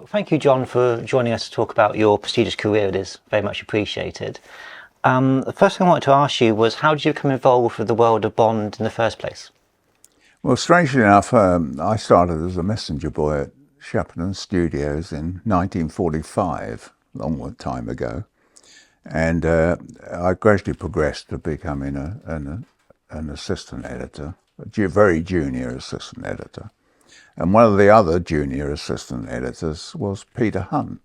Thank you, John, for joining us to talk about your prestigious career. It is very much appreciated. The first thing I wanted to ask you was, how did you become involved with the world of Bond in the first place? Well, strangely enough, I started as a messenger boy at Shepperton Studios in 1945, a long time ago, and I gradually progressed to becoming an assistant editor, a very junior assistant editor. And one of the other junior assistant editors was Peter Hunt,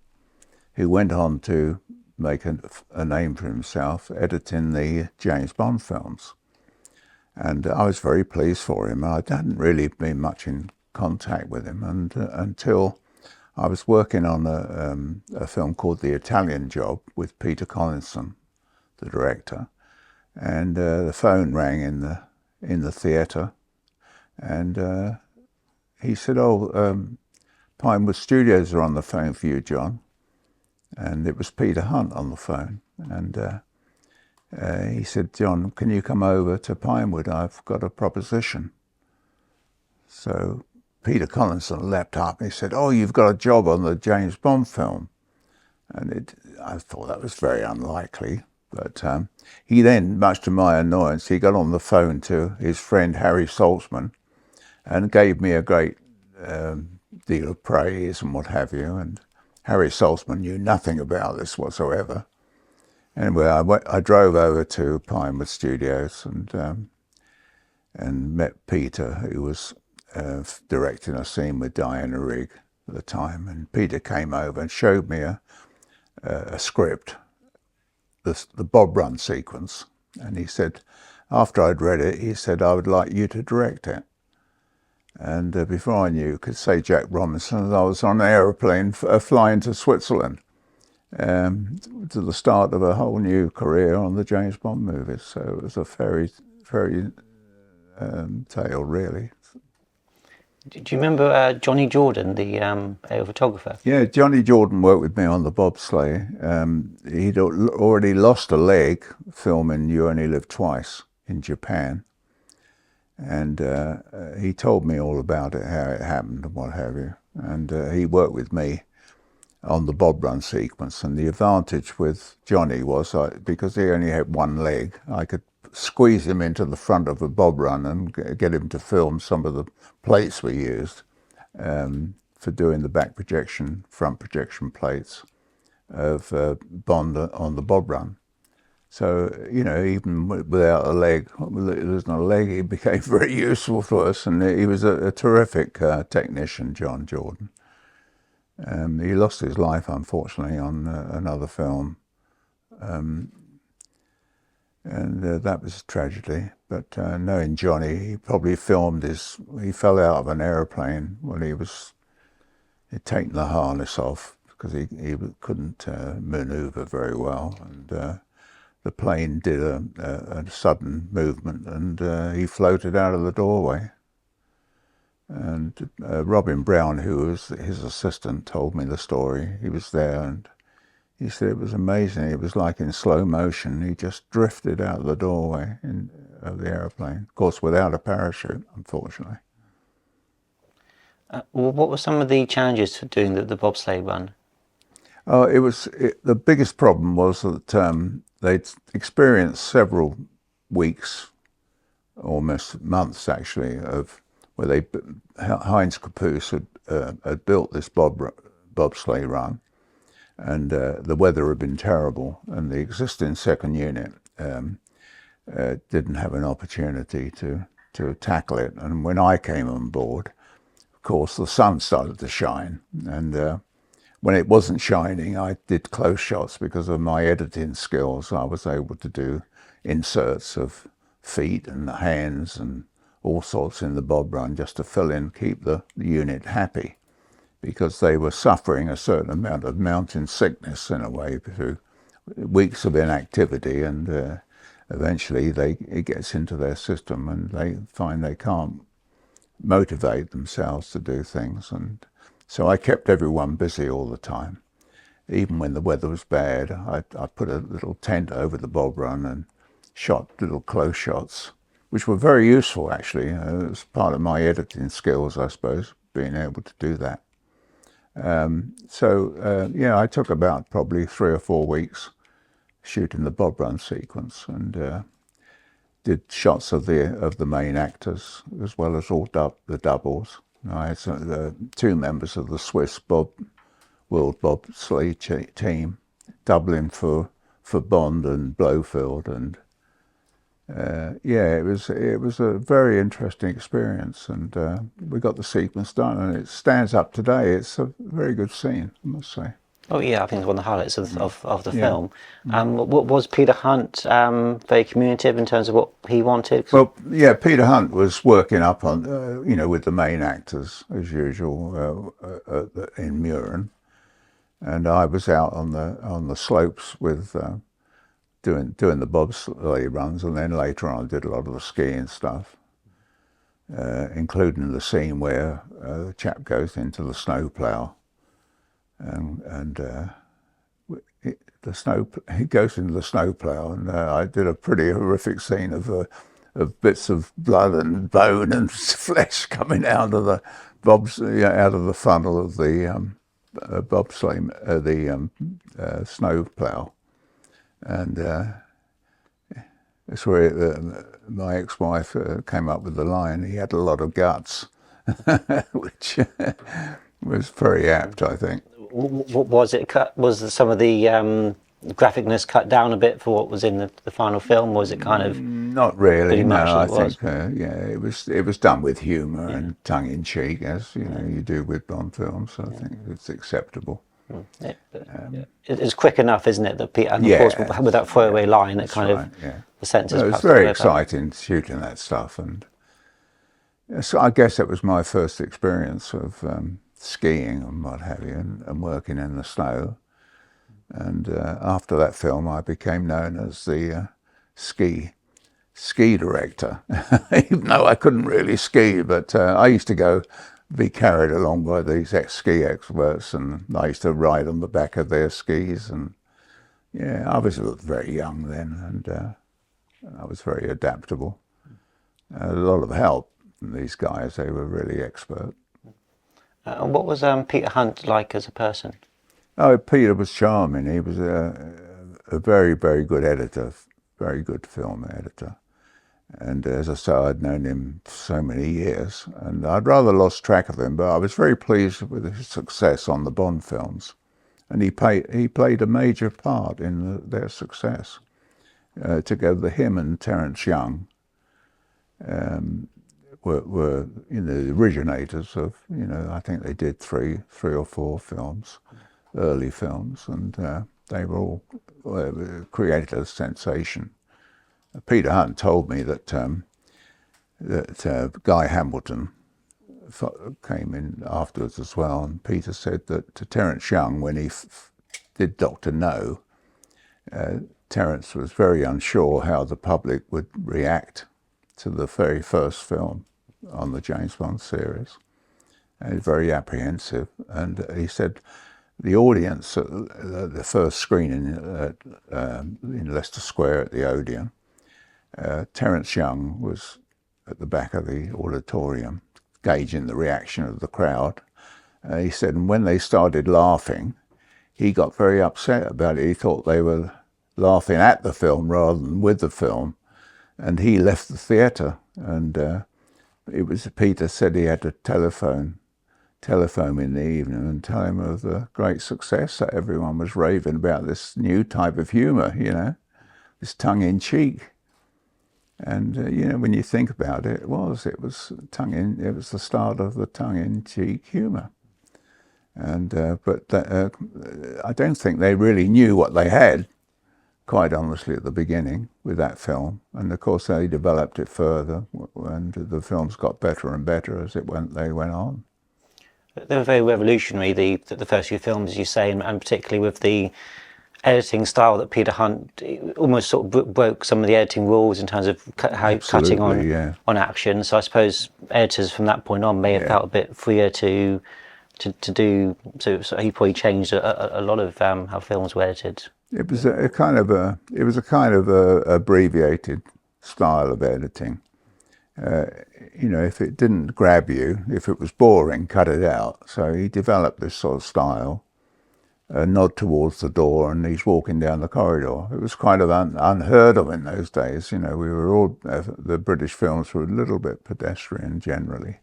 who went on to make a name for himself editing the James Bond films. And I was very pleased for him. I hadn't really been much in contact with him until I was working on a film called The Italian Job with Peter Collinson, the director. And the phone rang in the theatre, and he said, Pinewood Studios are on the phone for you, John. And it was Peter Hunt on the phone. And he said, John, can you come over to Pinewood? I've got a proposition. So Peter Collinson leapt up and he said, oh, you've got a job on the James Bond film. And I thought that was very unlikely. But he then, much to my annoyance, he got on the phone to his friend Harry Saltzman and gave me a great deal of praise and what have you. And Harry Saltzman knew nothing about this whatsoever. Anyway, I drove over to Pinewood Studios and met Peter, who was directing a scene with Diana Rigg at the time. And Peter came over and showed me a script, the Bob Run sequence. And he said, after I'd read it, he said, I would like you to direct it. And before I knew, could say Jack Robinson, I was on an aeroplane flying to Switzerland. To the start of a whole new career on the James Bond movies. So it was a fairy tale, really. Do you remember Johnny Jordan, the aerial photographer? Yeah, Johnny Jordan worked with me on the bobsleigh. He'd already lost a leg filming You Only Live Twice in Japan. And he told me all about it, how it happened and what have you. And he worked with me on the Bob Run sequence, and the advantage with Johnny was because he only had one leg, I could squeeze him into the front of a Bob Run and get him to film some of the plates we used for doing the back projection, front projection plates of Bond on the Bob Run. So, you know, even without a leg, losing a leg, he became very useful for us, and he was a terrific technician, John Jordan. He lost his life, unfortunately, on another film, and that was a tragedy. But knowing Johnny, he probably he fell out of an aeroplane when he'd taken the harness off because he couldn't maneuver very well, and the plane did a sudden movement, and he floated out of the doorway. And Robin Brown, who was his assistant, told me the story. He was there, and he said it was amazing. It was like in slow motion. He just drifted out of the doorway of the aeroplane. Of course, without a parachute, unfortunately. Well, what were some of the challenges for doing the bobsleigh run? The biggest problem was that they'd experienced several weeks, almost months actually, of where Heinz Caboose had built this bobsleigh run, and the weather had been terrible, and the existing second unit didn't have an opportunity to tackle it. And when I came on board, of course, the sun started to shine, and when it wasn't shining, I did close shots because of my editing skills. I was able to do inserts of feet and hands and all sorts in the Bob Run just to fill in, keep the unit happy, because they were suffering a certain amount of mountain sickness in a way through weeks of inactivity, and eventually it gets into their system and they find they can't motivate themselves to do things. And so I kept everyone busy all the time. Even when the weather was bad, I put a little tent over the Bob Run and shot little close shots, which were very useful, actually. It was part of my editing skills, I suppose, being able to do that. Yeah, I took about probably 3 or 4 weeks shooting the Bob Run sequence, and did shots of the main actors as well as all the doubles. I had two members of the Swiss World Bobsleigh team doubling for Bond and Blofeld, and yeah, it was a very interesting experience, and we got the sequence done, and it stands up today. It's a very good scene, I must say. Oh yeah, I think it's one of the highlights of the Yeah. film. What was Peter Hunt very communicative in terms of what he wanted? Well, yeah, Peter Hunt was working up on, with the main actors as usual in Murin, and I was out on the slopes with doing the bobsleigh runs, and then later on I did a lot of the skiing stuff, including the scene where the chap goes into the snowplow, and he goes into the snowplow, and I did a pretty horrific scene of bits of blood and bone and flesh coming out of the out of the funnel of the bobsleigh, snowplow, and that's where my ex-wife came up with the line, "He had a lot of guts," which was very apt, I think. Was it cut? Was some of the graphicness cut down a bit for what was in the final film? Or was it kind of not really? pretty much No, I as it was? think yeah, it was done with humour and tongue in cheek, as you do with Bond films. So I think it's acceptable. It's quick enough, isn't it? That Peter, and of Yeah, course, with that throwaway line, that that's kind right, of yeah. the senses. It was very exciting shooting that stuff, and so I guess it was my first experience of skiing and what have you, and working in the snow. And after that film, I became known as the ski director, even though I couldn't really ski. But I used to be carried along by these ski experts, and I used to ride on the back of their skis. And yeah, I was very young then, and I was very adaptable. A lot of help from these guys; they were really expert. And what was Peter Hunt like as a person? Oh, Peter was charming. He was a very, very good editor, very good film editor. And as I said, I'd known him for so many years, and I'd rather lost track of him, but I was very pleased with his success on the Bond films. And he played a major part in their success. Together, him and Terence Young were the originators of, I think they did three or four films, early films, and they were all created a sensation. Peter Hunt told me that Guy Hamilton came in afterwards as well, and Peter said that to Terence Young, when he did Dr. No, Terence was very unsure how the public would react to the very first film on the James Bond series. He was very apprehensive, and he said the audience at the first screening in Leicester Square at the Odeon, Terence Young was at the back of the auditorium gauging the reaction of the crowd. He said, and when they started laughing, he got very upset about it. He thought they were laughing at the film rather than with the film, and he left the theatre. And Peter said he had to telephone in the evening and tell him of the great success that everyone was raving about, this new type of humour, this tongue-in-cheek. And when you think about it, it was the start of the tongue-in-cheek humour. And but I don't think they really knew what they had, quite honestly, at the beginning with that film. And of course, they developed it further, and the films got better and better as they went on. They were very revolutionary, the first few films, as you say, and particularly with the editing style that Peter Hunt almost sort of broke some of the editing rules in terms of cutting on action. So I suppose editors from that point on may have felt a bit freer to do. So he probably changed a lot of how films were edited. It was a kind of abbreviated style of editing, you know, if it didn't grab you, if it was boring, cut it out. So he developed this sort of style, a nod towards the door, and he's walking down the corridor. It was kind of unheard of in those days. You know, we were all, the British films were a little bit pedestrian generally.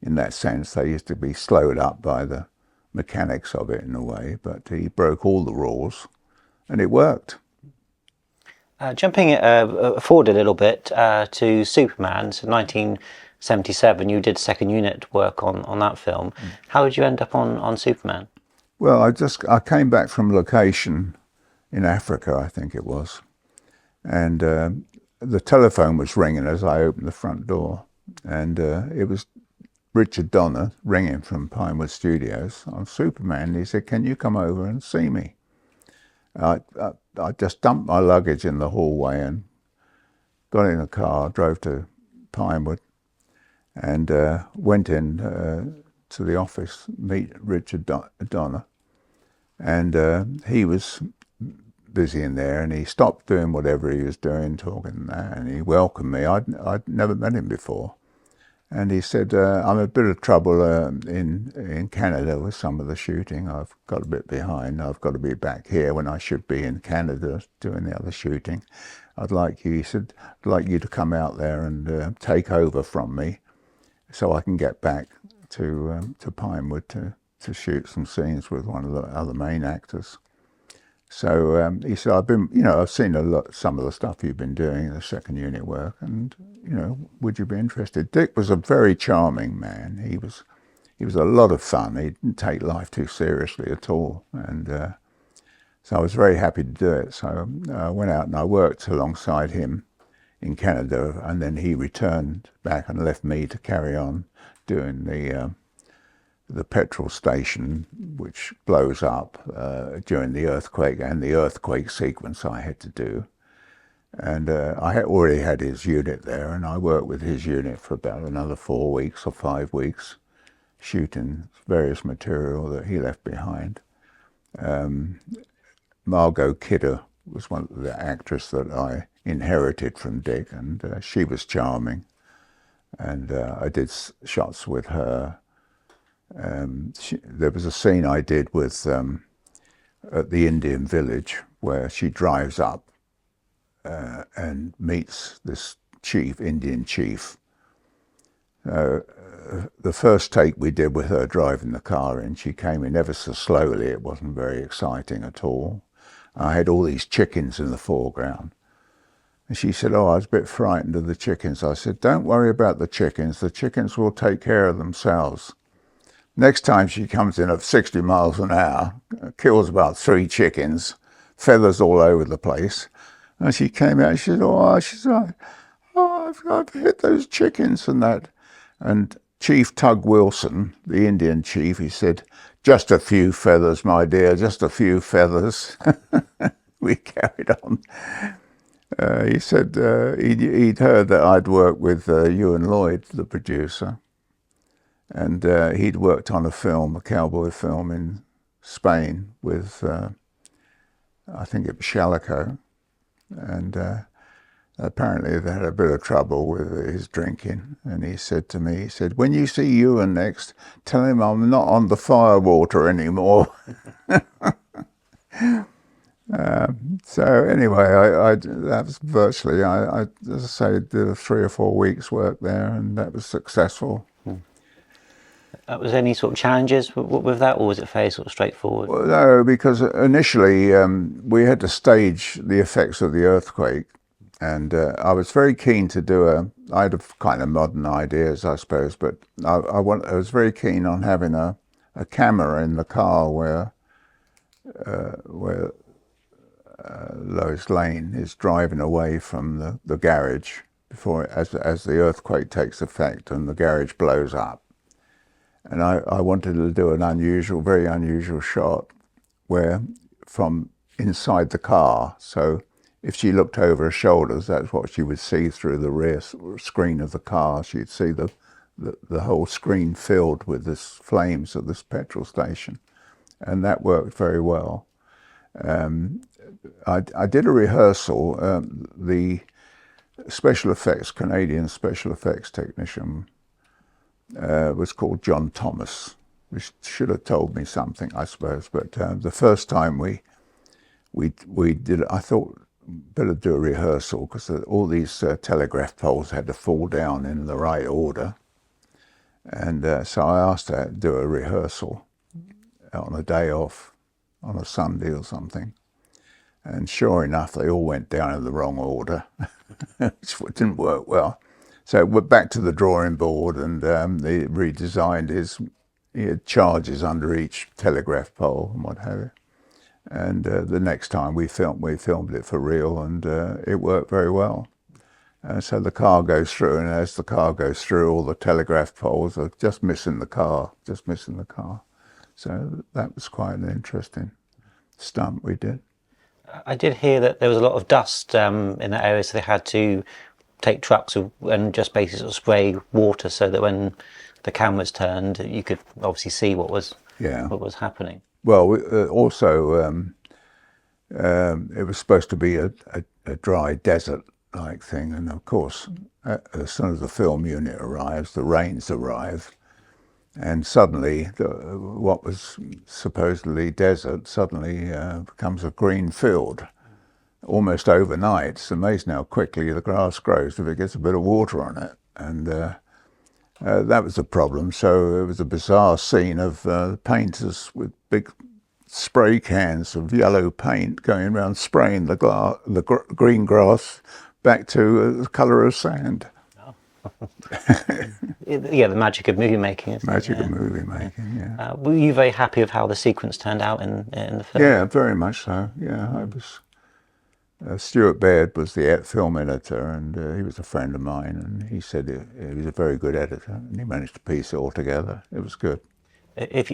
In that sense, they used to be slowed up by the mechanics of it in a way, but he broke all the rules, and it worked. Jumping forward a little bit to Superman, so 1977, you did second unit work on that film. How did you end up on Superman? Well, I came back from location in Africa, I think it was, and the telephone was ringing as I opened the front door, and it was Richard Donner ringing from Pinewood Studios on Superman. He said, "Can you come over and see me?" I just dumped my luggage in the hallway and got in a car, drove to Pinewood, and went in to the office, meet Richard Donner. And he was busy in there, and he stopped doing whatever he was doing, talking that, and he welcomed me. I'd never met him before. And he said, I'm in a bit of trouble in Canada with some of the shooting. I've got a bit behind. I've got to be back here when I should be in Canada doing the other shooting. I'd like you, he said, I'd like you to come out there and take over from me so I can get back to Pinewood to shoot some scenes with one of the other main actors. So he said, I've seen some of the stuff you've been doing, the second unit work, and, would you be interested? Dick was a very charming man. He was a lot of fun. He didn't take life too seriously at all. And so I was very happy to do it. So I went out and I worked alongside him in Canada, and then he returned back and left me to carry on doing the petrol station, which blows up during the earthquake, and the earthquake sequence I had to do. And I had already had his unit there, and I worked with his unit for about another 4 weeks or 5 weeks, shooting various material that he left behind. Margot Kidder was one of the actress that I inherited from Dick, and she was charming. And I did shots with her. There was a scene I did with at the Indian village where she drives up and meets this Indian chief. The first take we did with her driving the car in, she came in ever so slowly. It wasn't very exciting at all. I had all these chickens in the foreground. And she said, I was a bit frightened of the chickens. I said, don't worry about the chickens will take care of themselves. Next time she comes in at 60 miles an hour, kills about 3 chickens, feathers all over the place. And she came out and she said, I've hit those chickens and that. And Chief Tug Wilson, the Indian chief, he said, just a few feathers, my dear, just a few feathers. We carried on. He said he'd heard that I'd worked with Ewan Lloyd, the producer. And he'd worked on a cowboy film in Spain with, I think it was Shalico. And apparently they had a bit of trouble with his drinking. And he said to me, when you see Ewan next, tell him I'm not on the firewater anymore. So anyway, that was virtually, as I say, did 3 or 4 weeks work there, and that was successful. Was there any sort of challenges with that, or was it fairly sort of straightforward? Well, no, because initially we had to stage the effects of the earthquake, and I was very keen to do I had a kind of modern ideas, I suppose, but I was very keen on having a camera in the car where Lois Lane is driving away from the garage as the earthquake takes effect and the garage blows up. And I wanted to do an very unusual shot where from inside the car, so if she looked over her shoulders, that's what she would see through the rear screen of the car. She'd see the whole screen filled with this flames of this petrol station. And that worked very well. I did a rehearsal. The special effects, Canadian special effects technician was called John Thomas, which should have told me something, I suppose. But the first time we did it, I thought better do a rehearsal, because all these telegraph poles had to fall down in the right order. And so I asked her to do a rehearsal on a day off, on a Sunday or something. And sure enough, they all went down in the wrong order, which didn't work well. So we're back to the drawing board, and they redesigned he had charges under each telegraph pole and what have you. And the next time we filmed it for real, and it worked very well. So the car goes through, and as the car goes through, all the telegraph poles are just missing the car. So that was quite an interesting stunt we did. I did hear that there was a lot of dust in that area, so they had to take trucks and just basically sort of spray water so that when the cameras turned, you could obviously see what was happening. Well, also it was supposed to be a dry desert-like thing, and of course, as soon as the film unit arrives, the rains arrive, and suddenly what was supposedly desert suddenly becomes a green field almost overnight. It's amazing how quickly the grass grows if it gets a bit of water on it, and that was the problem. So it was a bizarre scene of painters with big spray cans of yellow paint going around spraying the green grass back to the colour of sand. Yeah, the magic of movie making. Magic of movie making, yeah. Were you very happy with how the sequence turned out in the film? Yeah, very much so. Yeah, I was. Stuart Baird was the film editor, and he was a friend of mine, and he said he was a very good editor, and he managed to piece it all together. It was good. If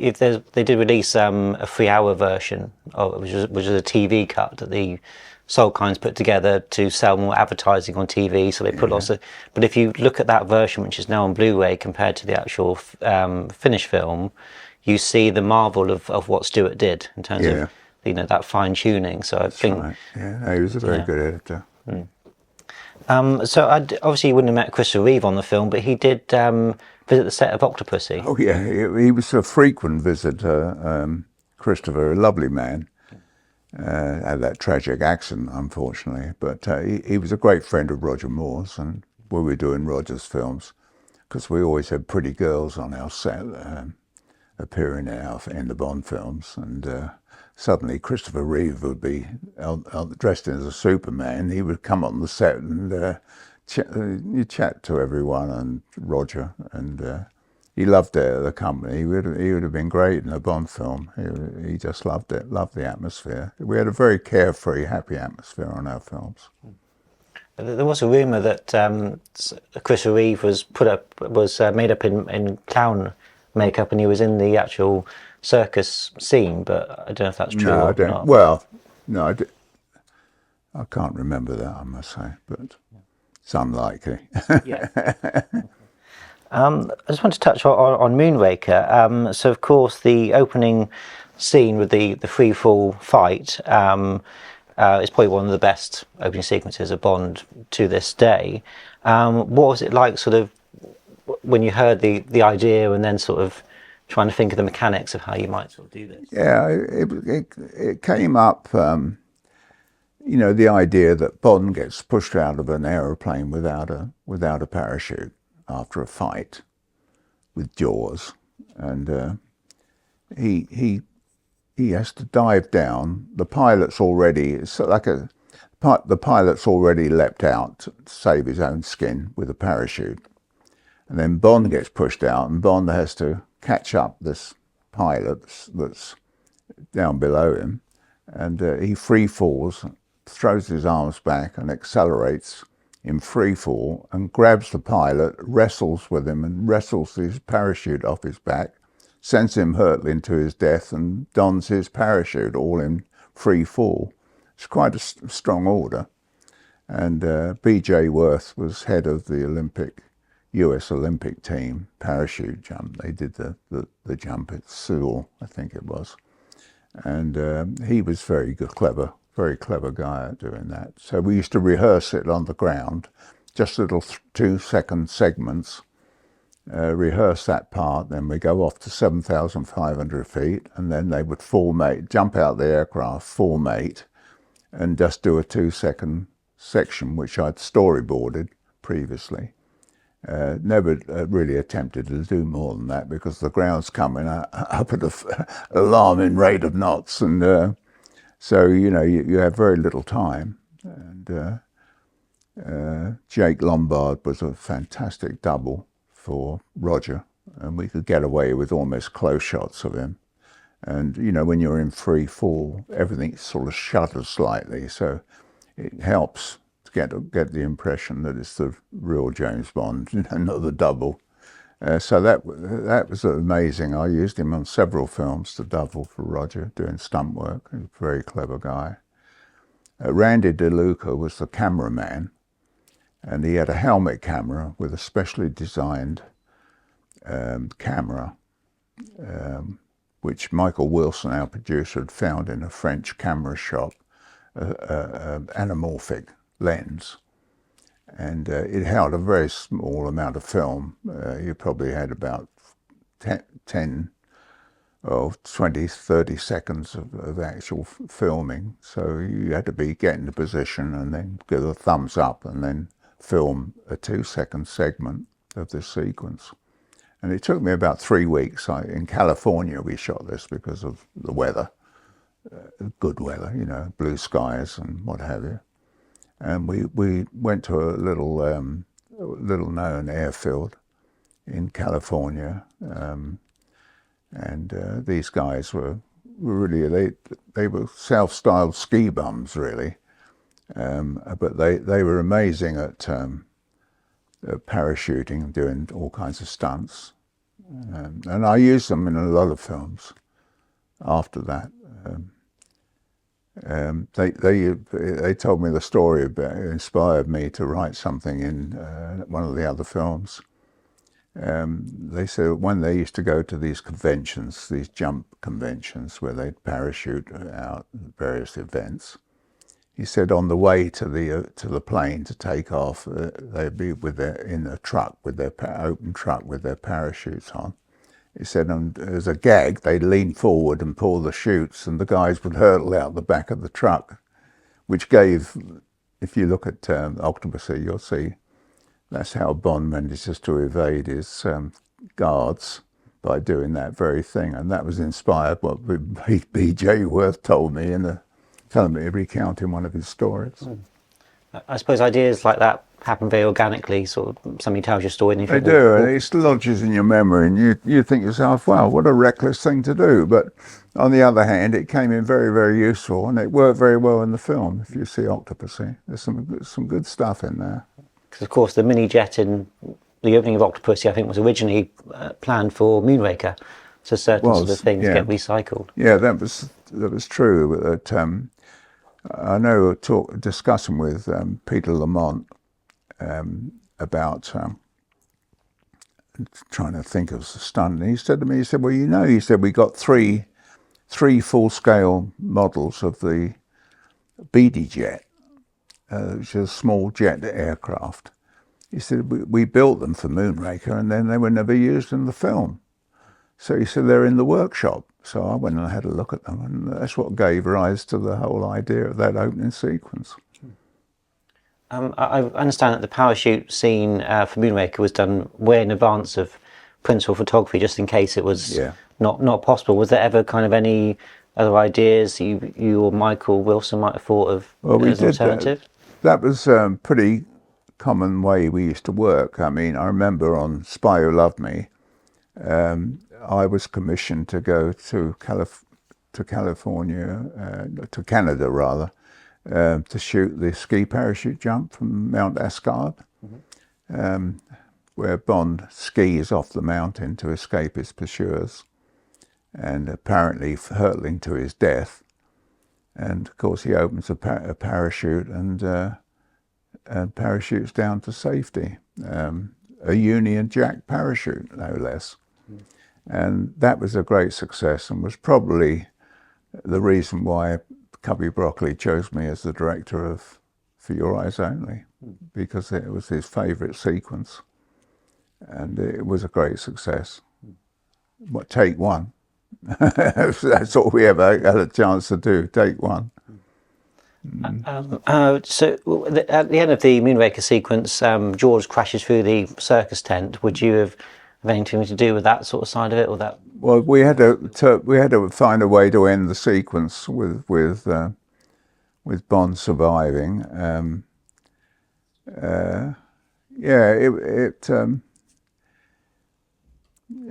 they did release a 3-hour version, which was a TV cut that the Soul Kinds put together to sell more advertising on TV, so they put lots of. But if you look at that version, which is now on Blu-ray, compared to the actual finished film, you see the marvel of what Stuart did in terms of that fine tuning. So I think he was a very good editor. So obviously you wouldn't have met Christopher Reeve on the film, but he did visit the set of Octopussy. Oh yeah, he was a frequent visitor. Christopher, a lovely man. Had that tragic accident, unfortunately, but he was a great friend of Roger Moore's, and we were doing Roger's films, because we always had pretty girls on our set appearing in the Bond films, and suddenly Christopher Reeve would be dressed as a Superman. He would come on the set and you chat to everyone, and Roger, and he loved the company. He would have been great in a Bond film. He just loved it, loved the atmosphere. We had a very carefree, happy atmosphere on our films. There was a rumour that Christopher Reeve was made up in clown makeup, and he was in the actual circus scene, but I don't know if that's true or not. Well, no, I can't remember that, I must say, but it's unlikely. I just want to touch on Moonraker. So, of course, the opening scene with the free fall fight is probably one of the best opening sequences of Bond to this day. What was it like, sort of, when you heard the idea, and then sort of trying to think of the mechanics of how you might sort of do this? Yeah, it came up, the idea that Bond gets pushed out of an aeroplane without a parachute after a fight with Jaws, and he has to dive down. The pilot's already leapt out to save his own skin with a parachute, and then Bond gets pushed out, and Bond has to catch up this pilot that's down below him, and he free falls, throws his arms back and accelerates in free fall, and grabs the pilot, wrestles with him, and wrestles his parachute off his back, sends him hurtling to his death, and dons his parachute all in free fall. It's quite a strong order. And B.J. Worth was head of the US Olympic team parachute jump. They did the jump at Seoul, I think it was. And he was very clever guy at doing that. So we used to rehearse it on the ground, just little 2-second segments, rehearse that part, then we go off to 7,500 feet, and then they would formate, jump out the aircraft, formate, and just do a 2-second section, which I'd storyboarded previously. Never really attempted to do more than that because the ground's coming up at an alarming rate of knots, and so you have very little time. And Jake Lombard was a fantastic double for Roger, and we could get away with almost close shots of him. And when you're in free fall, everything sort of shudders slightly, so it helps to get the impression that it's the real James Bond, not the double. So that was amazing. I used him on several films to double for Roger, doing stunt work. He's a very clever guy. Randy DeLuca was the cameraman, and he had a helmet camera with a specially designed camera, which Michael Wilson, our producer, had found in a French camera shop, anamorphic lens. And it held a very small amount of film. You probably had about 10 or 20, 30 seconds of actual filming. So you had to be getting the position and then give a thumbs up and then film a 2-second segment of this sequence. And it took me about 3 weeks. In California we shot this because of the weather, good weather, blue skies and what have you. And we went to a little known airfield in California, and these guys were really, they were self-styled ski bums really, but they were amazing at parachuting, doing all kinds of stunts, and I used them in a lot of films after that. They told me the story about it, inspired me to write something in one of the other films. They said when they used to go to these conventions, these jump conventions where they'd parachute out at various events, he said on the way to the plane to take off, they'd be in a truck with their open truck with their parachutes on. He said, as a gag, they'd lean forward and pull the chutes, and the guys would hurtle out the back of the truck, which gave, if you look at Octopussy, you'll see that's how Bond manages to evade his guards, by doing that very thing. And that was inspired what B.J. Worth told me recounting one of his stories. I suppose ideas like that happen very organically, sort of somebody tells you a story and you They think, do, and it lodges in your memory, and you think to yourself, wow, what a reckless thing to do. But on the other hand, it came in very, very useful, and it worked very well in the film. If you see Octopussy, there's some good stuff in there. Because of course the mini jet in the opening of Octopussy, I think, was originally planned for Moonraker, so certain sort of things get recycled. Yeah, that was true. That I know discussing with Peter Lamont about trying to think of the stunt, and he said to me, he said, well, he said, we got three full-scale models of the Beatty jet, which is a small jet aircraft. He said, we built them for Moonraker, and then they were never used in the film. So he said, they're in the workshop. So I went and had a look at them, and that's what gave rise to the whole idea of that opening sequence. I understand that the parachute scene for Moonraker was done way in advance of principal photography, just in case it was not possible. Was there ever kind of any other ideas you or Michael Wilson might have thought of as an alternative? That was a pretty common way we used to work. I mean, I remember on Spy Who Loved Me, I was commissioned to go to Canada rather, to shoot the ski parachute jump from Mount Asgard, where Bond skis off the mountain to escape his pursuers, and apparently hurtling to his death. And of course he opens a parachute and parachutes down to safety, a Union Jack parachute, no less. And that was a great success, and was probably the reason why Cubby Broccoli chose me as the director of For Your Eyes Only. because it was his favourite sequence, and it was a great success. What, take one? That's all we ever had a chance to do. Take one. So at the end of the Moonraker sequence, George crashes through the circus tent. Would you have anything to do with that sort of side of it, or that? Well, we had to find a way to end the sequence with Bond surviving. Yeah,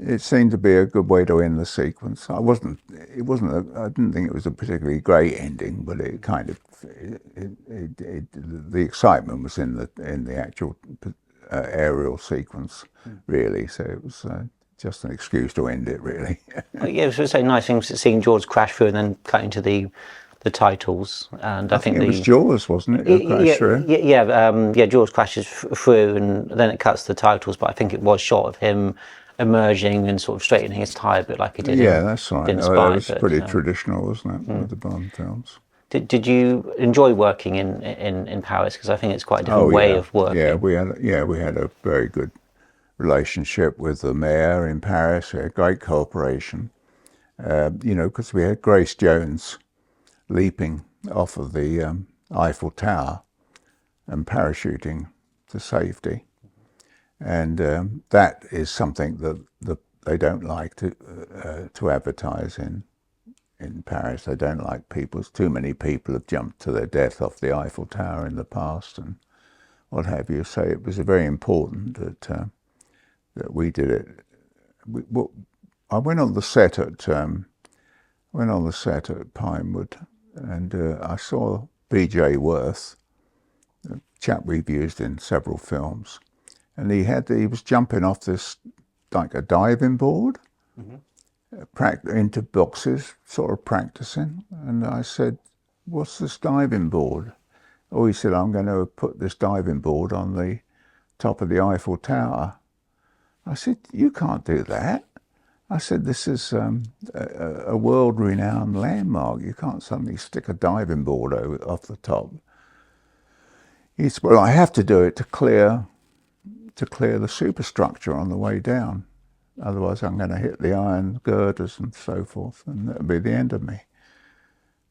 it seemed to be a good way to end the sequence. I didn't think it was a particularly great ending, but it kind of, the excitement was in the actual aerial sequence, really. So it was just an excuse to end it, really. Yeah, it was a nice thing seeing George crash through and then cut into the titles. And I think it was Jaws, wasn't it? That crashed through? Yeah, George crashes through and then it cuts the titles. But I think it was shot of him emerging and sort of straightening his tie a bit like he did. Yeah, that's right. In That Spy, was pretty traditional, wasn't it, with the Bond films? Did you enjoy working in Paris? Because I think it's quite a different way of working. Yeah, we had a very good relationship with the mayor in Paris. We had great cooperation. Because we had Grace Jones leaping off of the Eiffel Tower and parachuting to safety, and that is something that they don't like to advertise in Paris. They don't like too many people have jumped to their death off the Eiffel Tower in the past and what have you. So it was very important that we did it. I went on the set at Pinewood, and I saw B.J. Worth, a chap we've used in several films, and he was jumping off this like a diving board. Into boxes, sort of practicing. And I said, "What's this diving board?" Oh, he said, "I'm going to put this diving board on the top of the Eiffel Tower." I said, "You can't do that." I said, "This is a world-renowned landmark. You can't suddenly stick a diving board off the top." He said, "Well, I have to do it to clear the superstructure on the way down. Otherwise, I'm going to hit the iron girders and so forth, and that'll be the end of me."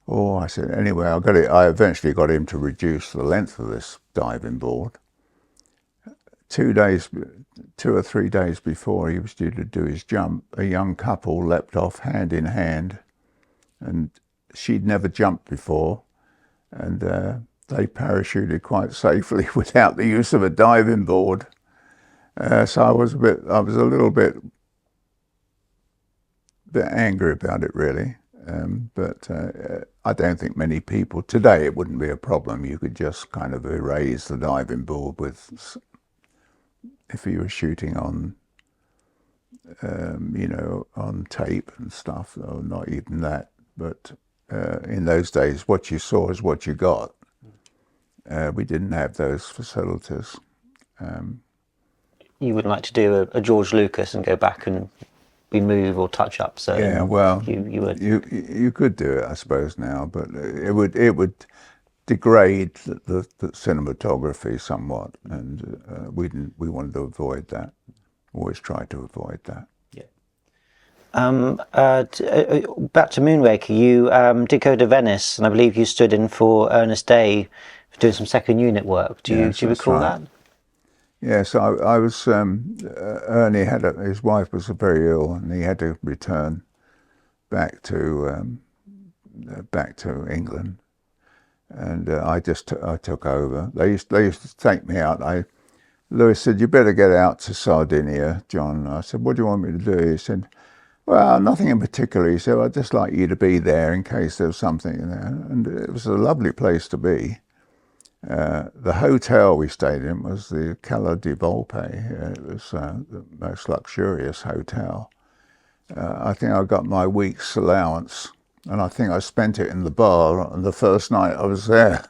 Oh, I said, anyway, I eventually got him to reduce the length of this diving board. 2 or 3 days before he was due to do his jump, a young couple leapt off hand in hand, and she'd never jumped before, and they parachuted quite safely without the use of a diving board. So I was a little bit angry about it, really. But I don't think many people today, it wouldn't be a problem. You could just kind of erase the diving board if you were shooting on on tape and stuff, or not even that. But in those days, what you saw is what you got. We didn't have those facilities. You wouldn't like to do a George Lucas and go back and remove or touch up. So yeah, well, you could do it, I suppose, now, but it would degrade the cinematography somewhat, and we wanted to avoid that. Always tried to avoid that. Back to Moonraker, you did go to Venice, and I believe you stood in for Ernest Day for doing some second unit work. Do you recall that? Yes, I was. Ernie his wife was very ill, and he had to return back to England, and I took over. They used to take me out. Lewis said, "You better get out to Sardinia, John." I said, "What do you want me to do?" He said, "Well, nothing in particular." He said, "I'd just like you to be there in case there was something in there." And it was a lovely place to be. The hotel we stayed in was the Cala di Volpe. It was the most luxurious hotel. I think I got my week's allowance, and I think I spent it in the bar on the first night I was there.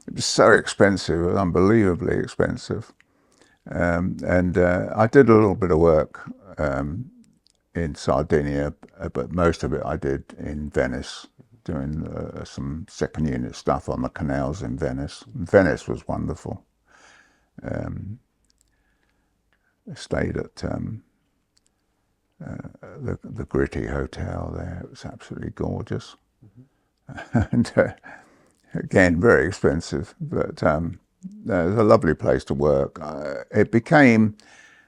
It was so expensive, unbelievably expensive. And I did a little bit of work in Sardinia, but most of it I did in Venice, doing some second unit stuff on the canals in Venice. Venice was wonderful. Stayed at the Gritty Hotel there. It was absolutely gorgeous. And again, very expensive, but it was a lovely place to work. It became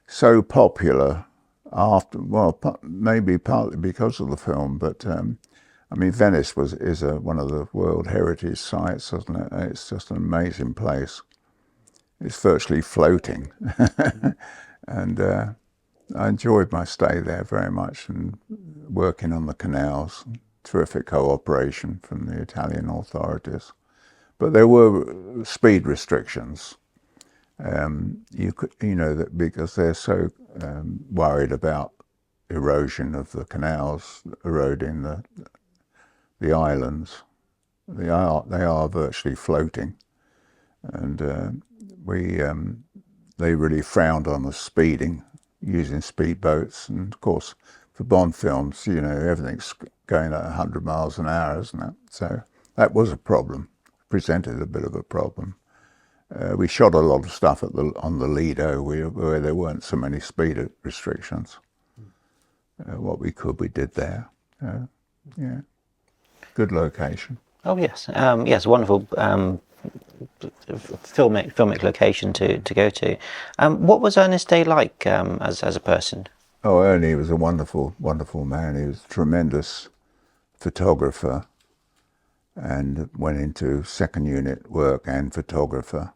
so popular after, well, maybe partly because of the film, but I mean, Venice is one of the World Heritage Sites, isn't it? It's just an amazing place. It's virtually floating. And I enjoyed my stay there very much, and working on the canals. Terrific cooperation from the Italian authorities. But there were speed restrictions. You know, that because they're so worried about erosion of the canals, eroding the islands. They are virtually floating, and they really frowned on us speeding, using speedboats. And of course, for Bond films, you know, everything's going at 100 miles an hour, isn't it? So that was a problem, presented a bit of a problem. We shot a lot of stuff on the Lido where there weren't so many speed restrictions. What we could, we did there. Yeah, good location. Oh yes, yes, wonderful filmic location to go to. What was Ernest Day like as a person? Oh, Ernie was a wonderful, wonderful man. He was a tremendous photographer, and went into second unit work and photographer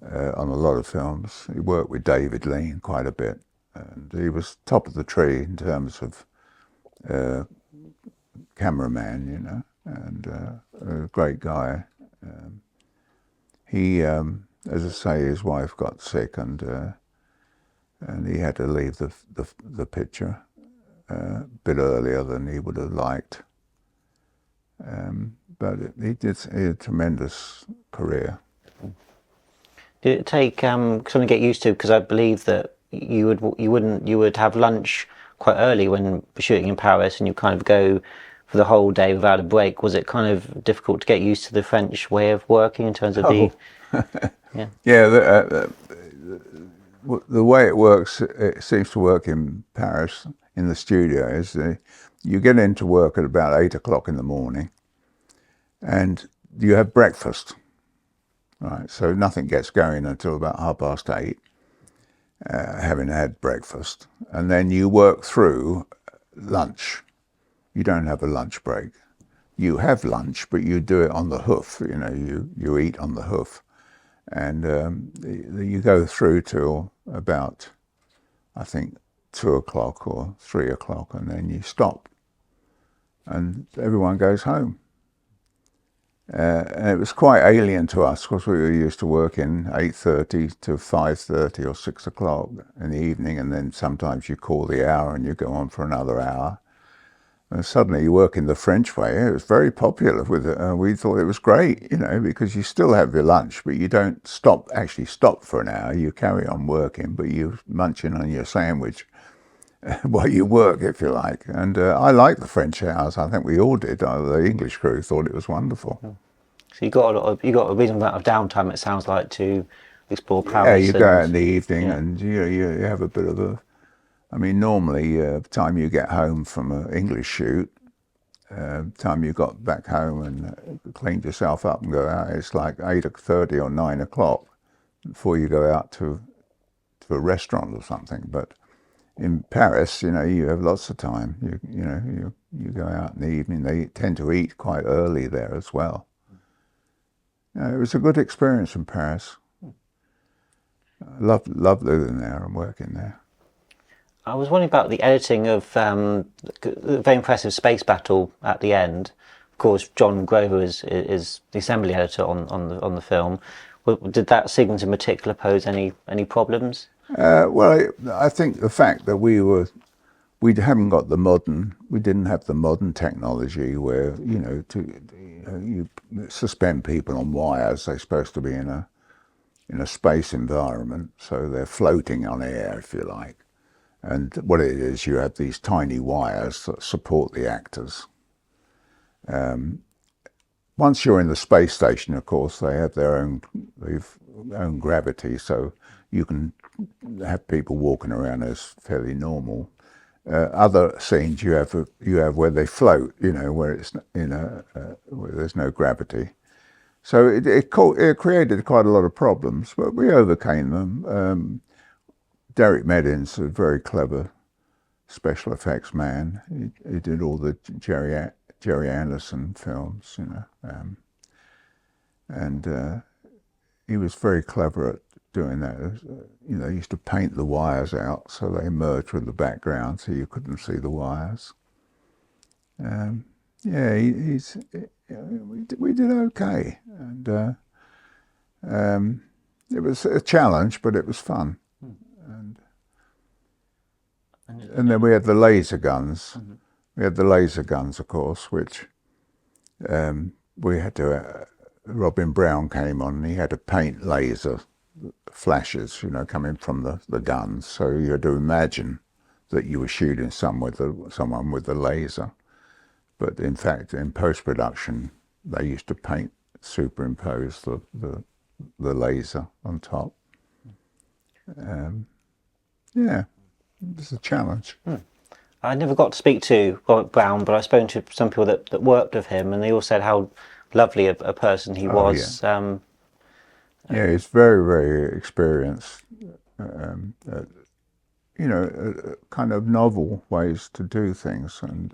on a lot of films. He worked with David Lean quite a bit, and he was top of the tree in terms of cameraman, you know, and a great guy. He, as I say, his wife got sick, and he had to leave the picture a bit earlier than he would have liked. But he had a tremendous career. Did it take something to get used to? Because I believe that you would have lunch quite early when shooting in Paris, and you kind of go for the whole day without a break. Was it kind of difficult to get used to the French way of working in terms of Yeah, the way it works, it seems to work in Paris in the studio, is you get into work at about 8 o'clock in the morning, and you have breakfast. Right, so nothing gets going until about 8:30, having had breakfast, and then you work through lunch. You don't have a lunch break. You have lunch, but you do it on the hoof. You know, you eat on the hoof, and you go through till about, I think, 2 o'clock or 3 o'clock, and then you stop, and everyone goes home. And it was quite alien to us because we were used to working 8:30 to 5:30 or 6 o'clock in the evening, and then sometimes you call the hour and you go on for another hour. And suddenly you work in the French way. It was very popular with it. We thought it was great, you know, because you still have your lunch, but you don't actually stop for an hour. You carry on working, but you're munching on your sandwich while you work, if you like. And I like the French hours. I think we all did. The English crew thought it was wonderful. So you got a reasonable amount of downtime, it sounds like, to explore Paris. Yeah, you go out in the evening, and you have a bit of a. I mean, normally, time you get home from an English shoot, time you got back home and cleaned yourself up and go out, it's like 8:30 or 9 o'clock before you go out to a restaurant or something. But in Paris, you know, you have lots of time. You go out in the evening. They tend to eat quite early there as well. It was a good experience in Paris. I loved living there and working there. I was wondering about the editing of the very impressive space battle at the end. Of course, John Grover is the assembly editor on the film. Did that sequence in particular pose any problems? Well, I think the fact that we didn't have the modern technology where, you know, you suspend people on wires. They're supposed to be in a space environment, so they're floating on air, if you like. And what it is, you have these tiny wires that support the actors. once you're in the space station, of course, they have their own gravity, so you can have people walking around as fairly normal. Other scenes you have where they float, where it's where there's no gravity. So it created quite a lot of problems, but we overcame them. Derek Meddins, a very clever special effects man. He did all the Jerry Anderson films, and he was very clever at doing that. He used to paint the wires out so they merged with the background, so you couldn't see the wires. Yeah, we did okay, and it was a challenge, but it was fun. And then we had the laser guns. We had the laser guns, of course, which we had to. Robin Brown came on, and he had to paint laser flashes, coming from the guns. So you had to imagine that you were shooting someone with a laser. But in fact, in post-production, they used to superimpose the laser on top. Yeah, it was a challenge. I never got to speak to Robert Brown, but I've spoken to some people that worked with him, and they all said how lovely a person he was. Yeah. Yeah, he's very, very experienced. Kind of novel ways to do things. And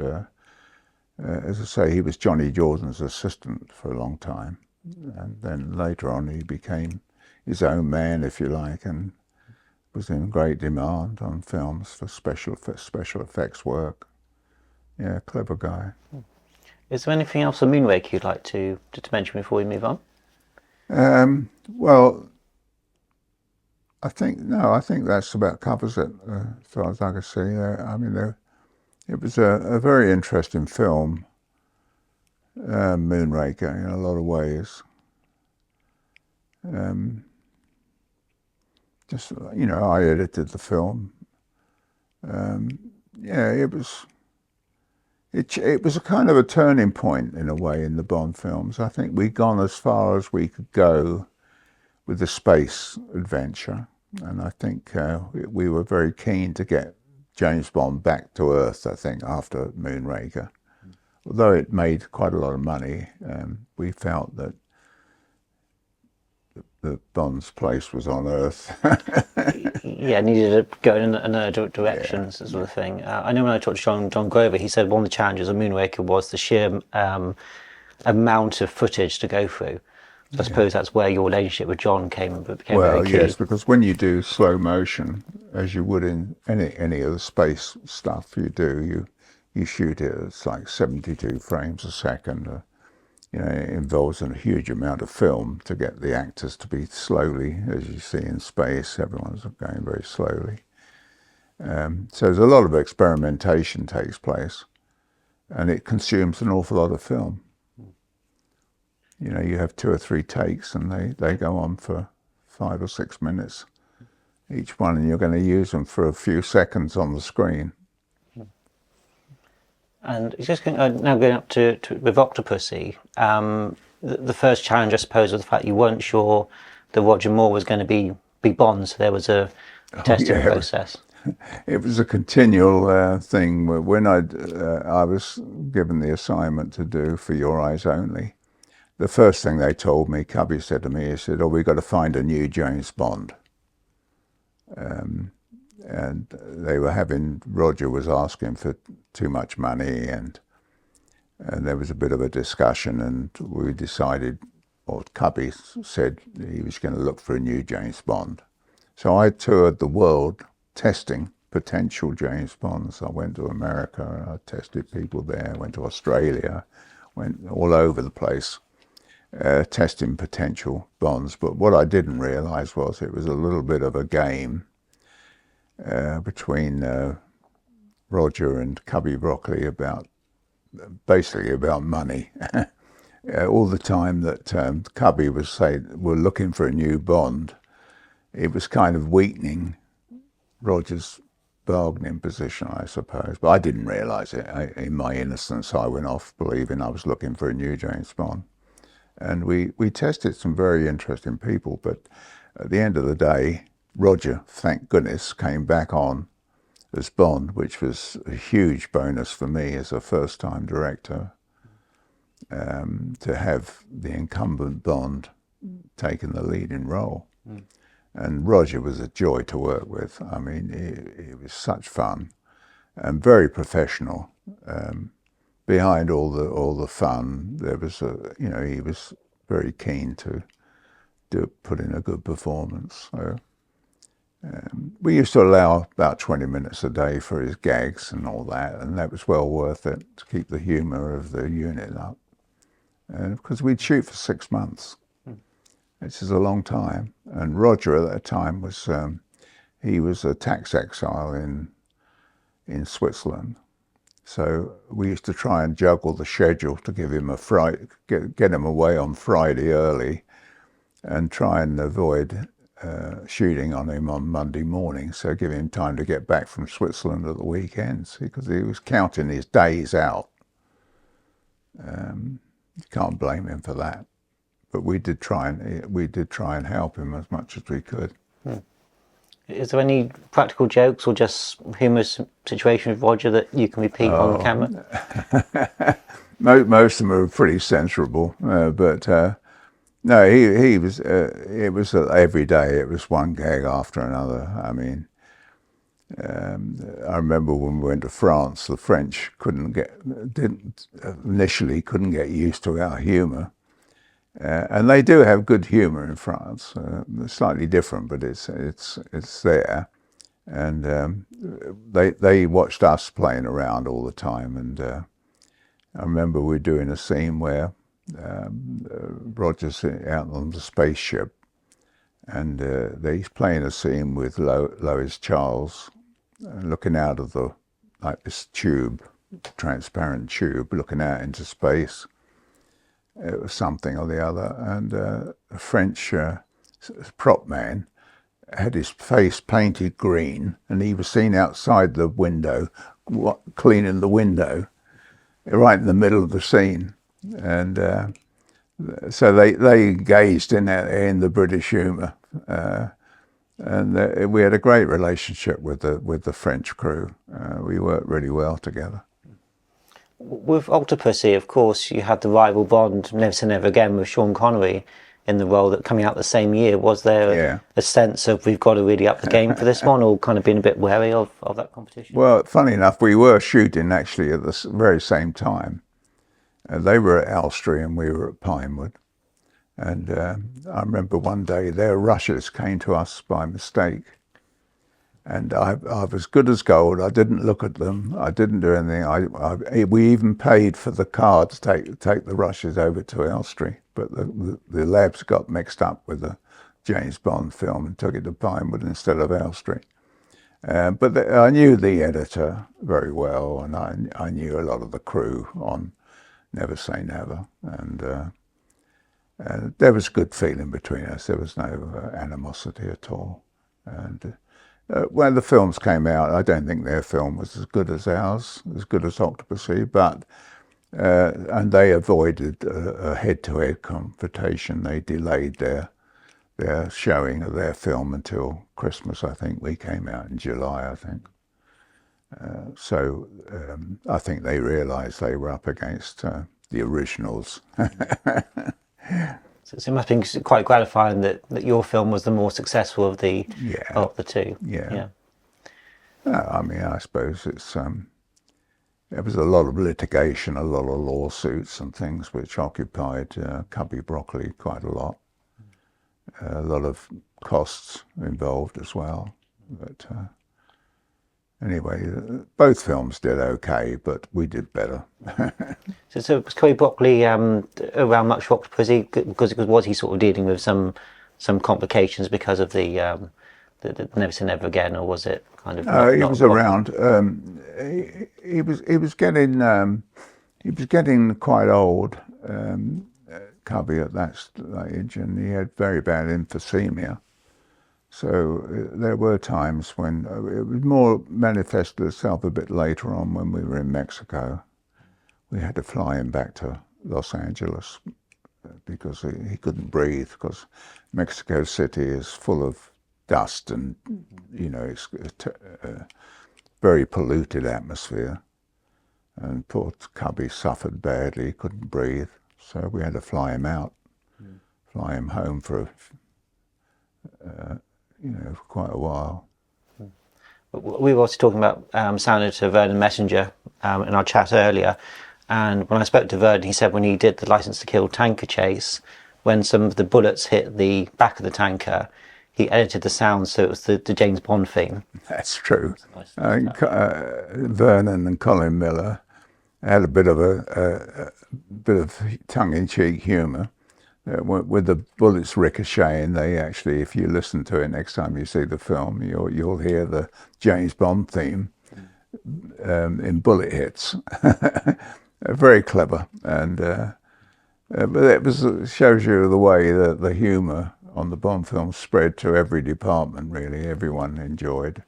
as I say, he was Johnny Jordan's assistant for a long time. And then later on, he became his own man, if you like, and was in great demand on films for special effects work. Yeah, clever guy. Is there anything else on Moonraker you'd like to mention before we move on? Well, I think that's about covers it, as far as I can see. I mean, it was a very interesting film, Moonraker, in a lot of ways. I edited the film. Yeah, it was a kind of a turning point in a way in the Bond films. I think we'd gone as far as we could go with the space adventure, and I think we were very keen to get James Bond back to Earth, I think, after Moonraker. Although it made quite a lot of money, we felt that the Bond's place was on Earth. Yeah, needed to go in another direction, yeah. Sort of thing. I know when I talked to John Grover, he said one of the challenges of Moonraker was the sheer amount of footage to go through. So I suppose that's where your relationship with John became very key. Yes, because when you do slow motion, as you would in any of the space stuff you do, you shoot it, it's like 72 frames a second. It involves a huge amount of film to get the actors to be slowly, as you see in space, everyone's going very slowly. So there's a lot of experimentation takes place, and it consumes an awful lot of film. You have 2 or 3 takes, and they go on for 5 or 6 minutes each one, and you're going to use them for a few seconds on the screen. And just now going up to with Octopussy, the first challenge, I suppose, was the fact you weren't sure that Roger Moore was going to be Bond, so there was a testing process. It was a continual thing. When I was given the assignment to do For Your Eyes Only, the first thing they told me, Cubby said to me, he said, we've got to find a new James Bond. And Roger was asking for too much money, and there was a bit of a discussion, and we decided, or Cubby said he was going to look for a new James Bond. So I toured the world testing potential James Bonds. I went to America, I tested people there, went to Australia, went all over the place. Testing potential Bonds, but what I didn't realize was it was a little bit of a game between Roger and Cubby Broccoli basically about money. All the time that Cubby was saying we're looking for a new Bond, it was kind of weakening Roger's bargaining position, I suppose. But I didn't realize it. In my innocence, I went off believing I was looking for a new James Bond. And we tested some very interesting people, but at the end of the day, Roger, thank goodness, came back on as Bond, which was a huge bonus for me as a first-time director, to have the incumbent Bond taking the leading role. And Roger was a joy to work with. I mean, he was such fun and very professional. Behind all the fun, there was he was very keen to put in a good performance. So we used to allow about 20 minutes a day for his gags and all that, and that was well worth it to keep the humour of the unit up. And because we'd shoot for 6 months, which is a long time. And Roger at that time was he was a tax exile in Switzerland. So we used to try and juggle the schedule to give him get him away on Friday early, and try and avoid shooting on him on Monday morning. So give him time to get back from Switzerland at the weekends, because he was counting his days out. You can't blame him for that. But we did try and help him as much as we could. Is there any practical jokes or just humorous situation with Roger that you can repeat on the camera? Most of them are pretty censorable, but no, he was. It was every day. It was one gag after another. I mean, I remember when we went to France, the French initially couldn't get used to our humour. And they do have good humour in France. Slightly different, but it's there. And they watched us playing around all the time. And I remember we were doing a scene where Roger's out on the spaceship, and he's playing a scene with Lois Charles, looking out of this tube, transparent tube, looking out into space. It was something or the other, and a French prop man had his face painted green, and he was seen outside the window, cleaning the window, right in the middle of the scene. And so they engaged in the British humour, and we had a great relationship with the French crew. We worked really well together. With Octopussy, of course, you had the rival Bond, Never Say Never Again, with Sean Connery in the role, that coming out the same year. Was there a sense of we've got to really up the game for this one, or kind of being a bit wary of that competition? Well, funny enough, we were shooting actually at the very same time. They were at Elstree and we were at Pinewood. And I remember one day their rushes came to us by mistake. And I was good as gold. I didn't look at them. I didn't do anything. We even paid for the car to take the rushes over to Elstree. But the labs got mixed up with the James Bond film and took it to Pinewood instead of Elstree. But I knew the editor very well, and I knew a lot of the crew on Never Say Never. And there was a good feeling between us. There was no animosity at all. And when the films came out, I don't think their film was as good as ours, as good as Octopussy, but and they avoided a head-to-head confrontation. They delayed their showing of their film until Christmas. I think we came out in July, I think. So I think they realised they were up against the originals. So it must have been quite gratifying that your film was the more successful of the two. Yeah. I mean, I suppose there was a lot of litigation, a lot of lawsuits and things which occupied Cubby Broccoli quite a lot. A lot of costs involved as well. But anyway, both films did okay, but we did better. So was Cubby Broccoli around much for Octopussy, because was he sort of dealing with some complications because of the Never Say Never Again, or was it kind of? He was around. He was getting quite old, Cubby, at that age, and he had very bad emphysema. So there were times when it was more manifested itself a bit later on when we were in Mexico. We had to fly him back to Los Angeles because he couldn't breathe, because Mexico City is full of dust and, you know, it's a very polluted atmosphere. And poor cubby suffered badly, he couldn't breathe. So we had to fly him out, fly him home for, you know, for quite a while. We were also talking about Senator Vernon Messenger in our chat earlier, and when I spoke to Vernon, he said when he did the License to Kill tanker chase, when some of the bullets hit the back of the tanker, he edited the sound so it was the James Bond theme. That's true. I think Vernon and Colin Miller had a bit of tongue-in-cheek humour. With the bullets ricocheting, they actually, if you listen to it next time you see the film, you'll hear the James Bond theme in bullet hits. Very clever, and but it shows you the way that the humour on the Bond film spread to every department. Really, everyone enjoyed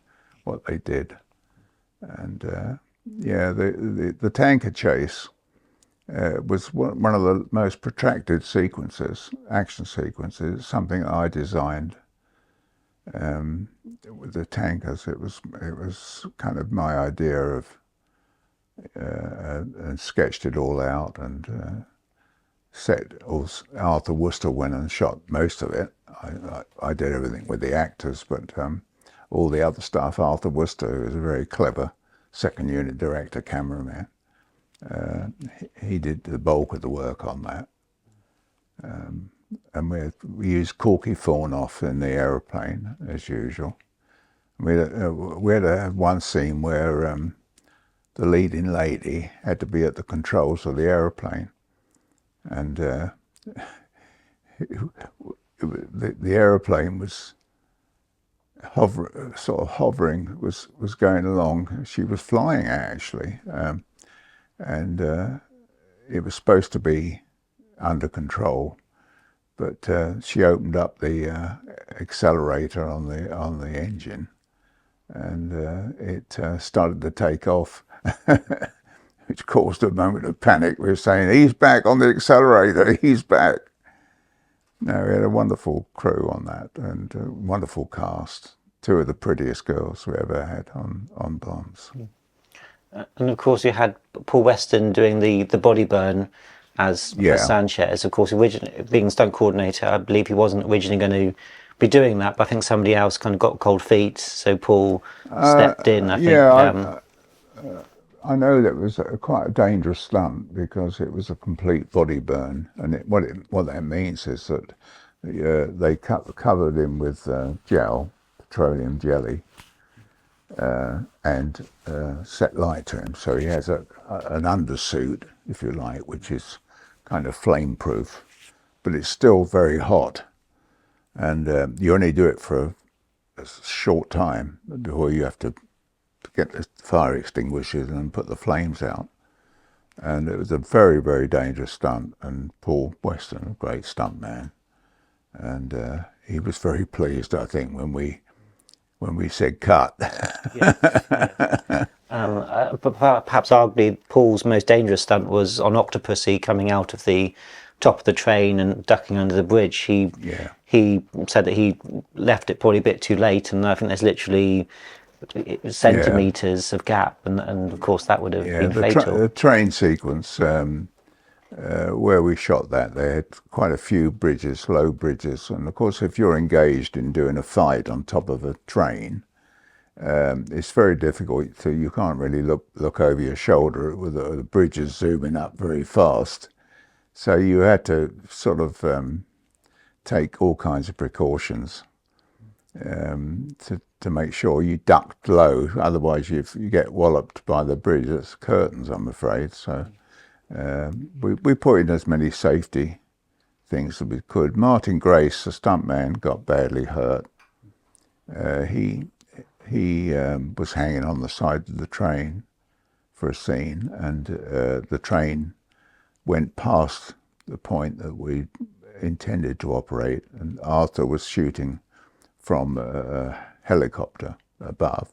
what they did, and yeah, the tanker chase was one of the most protracted action sequences, something I designed with the tankers. It was kind of my idea of, and sketched it all out, and Arthur Worcester went and shot most of it. I did everything with the actors, but all the other stuff, Arthur Worcester, who was a very clever second unit director, cameraman, he did the bulk of the work on that. And we used Corky Thornoff in the aeroplane, as usual. We had to have one scene where the leading lady had to be at the controls of the aeroplane. And the aeroplane was hovering, was going along. She was flying, actually. And it was supposed to be under control, but she opened up the accelerator on the engine, and it started to take off, which caused a moment of panic. We were saying, "He's back on the accelerator, he's back." No, we had a wonderful crew on that, and a wonderful cast. Two of the prettiest girls we ever had on Bonds. And of course, you had Paul Weston doing the body burn as Sanchez. Of course, originally being stunt coordinator, I believe he wasn't originally going to be doing that, but I think somebody else kind of got cold feet, so Paul stepped in. I think. I know that it was quite a dangerous stunt because it was a complete body burn, and what that means is that they covered him with petroleum jelly. And set light to him, so he has an undersuit, if you like, which is kind of flame proof, but it's still very hot, and you only do it for a short time before you have to get the fire extinguishers and put the flames out. And it was a very, very dangerous stunt, and Paul Weston, a great stunt man, and he was very pleased, I think, when we said cut. Yes. But perhaps arguably Paul's most dangerous stunt was on Octopussy, coming out of the top of the train and ducking under the bridge. He said that he left it probably a bit too late, and I think there's literally centimetres of gap, and of course that would have been fatal. The train sequence where we shot that, they had quite a few bridges, low bridges, and of course if you're engaged in doing a fight on top of a train, it's very difficult. So you can't really look over your shoulder with the bridges zooming up very fast. So you had to sort of take all kinds of precautions to make sure you ducked low. Otherwise you get walloped by the bridge. It's curtains, I'm afraid. So we put in as many safety things as we could. Martin Grace, the stuntman, got badly hurt. He was hanging on the side of the train for a scene, and the train went past the point that we intended to operate, and Arthur was shooting from a helicopter above.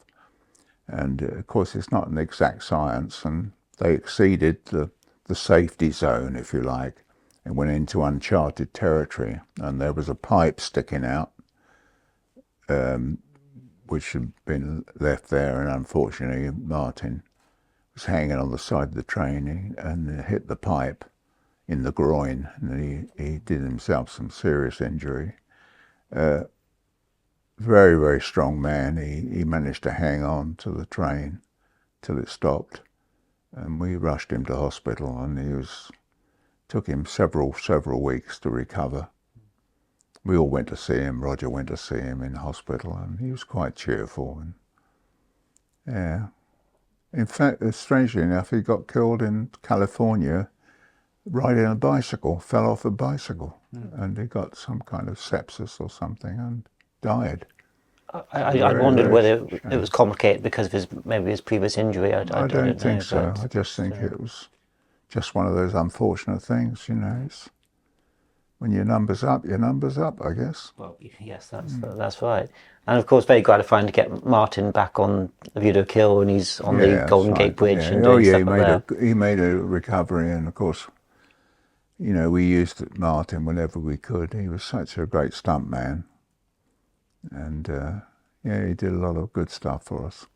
And of course it's not an exact science, and they exceeded the safety zone, if you like, It went into uncharted territory, and there was a pipe sticking out, which had been left there, and unfortunately Martin was hanging on the side of the train and hit the pipe in the groin, and he did himself some serious injury. Very, very strong man. He managed to hang on to the train till it stopped, and we rushed him to hospital, and took him several weeks to recover. We all went to see him. Roger went to see him in hospital, and he was quite cheerful. And yeah, in fact, strangely enough, he got killed in California riding a bicycle, fell off a bicycle, and he got some kind of sepsis or something and died. I wondered whether it was complicated because of maybe his previous injury. I don't think know, so. I just think it was just one of those unfortunate things, you know. It's, when your number's up, I guess. Well, yes, that's right. And of course, very gratifying to get Martin back on the View to a Kill, and he's on the Golden Gate Bridge and doing stuff like that. He made a recovery, and of course, you know, we used Martin whenever we could. He was such a great stunt man, and he did a lot of good stuff for us.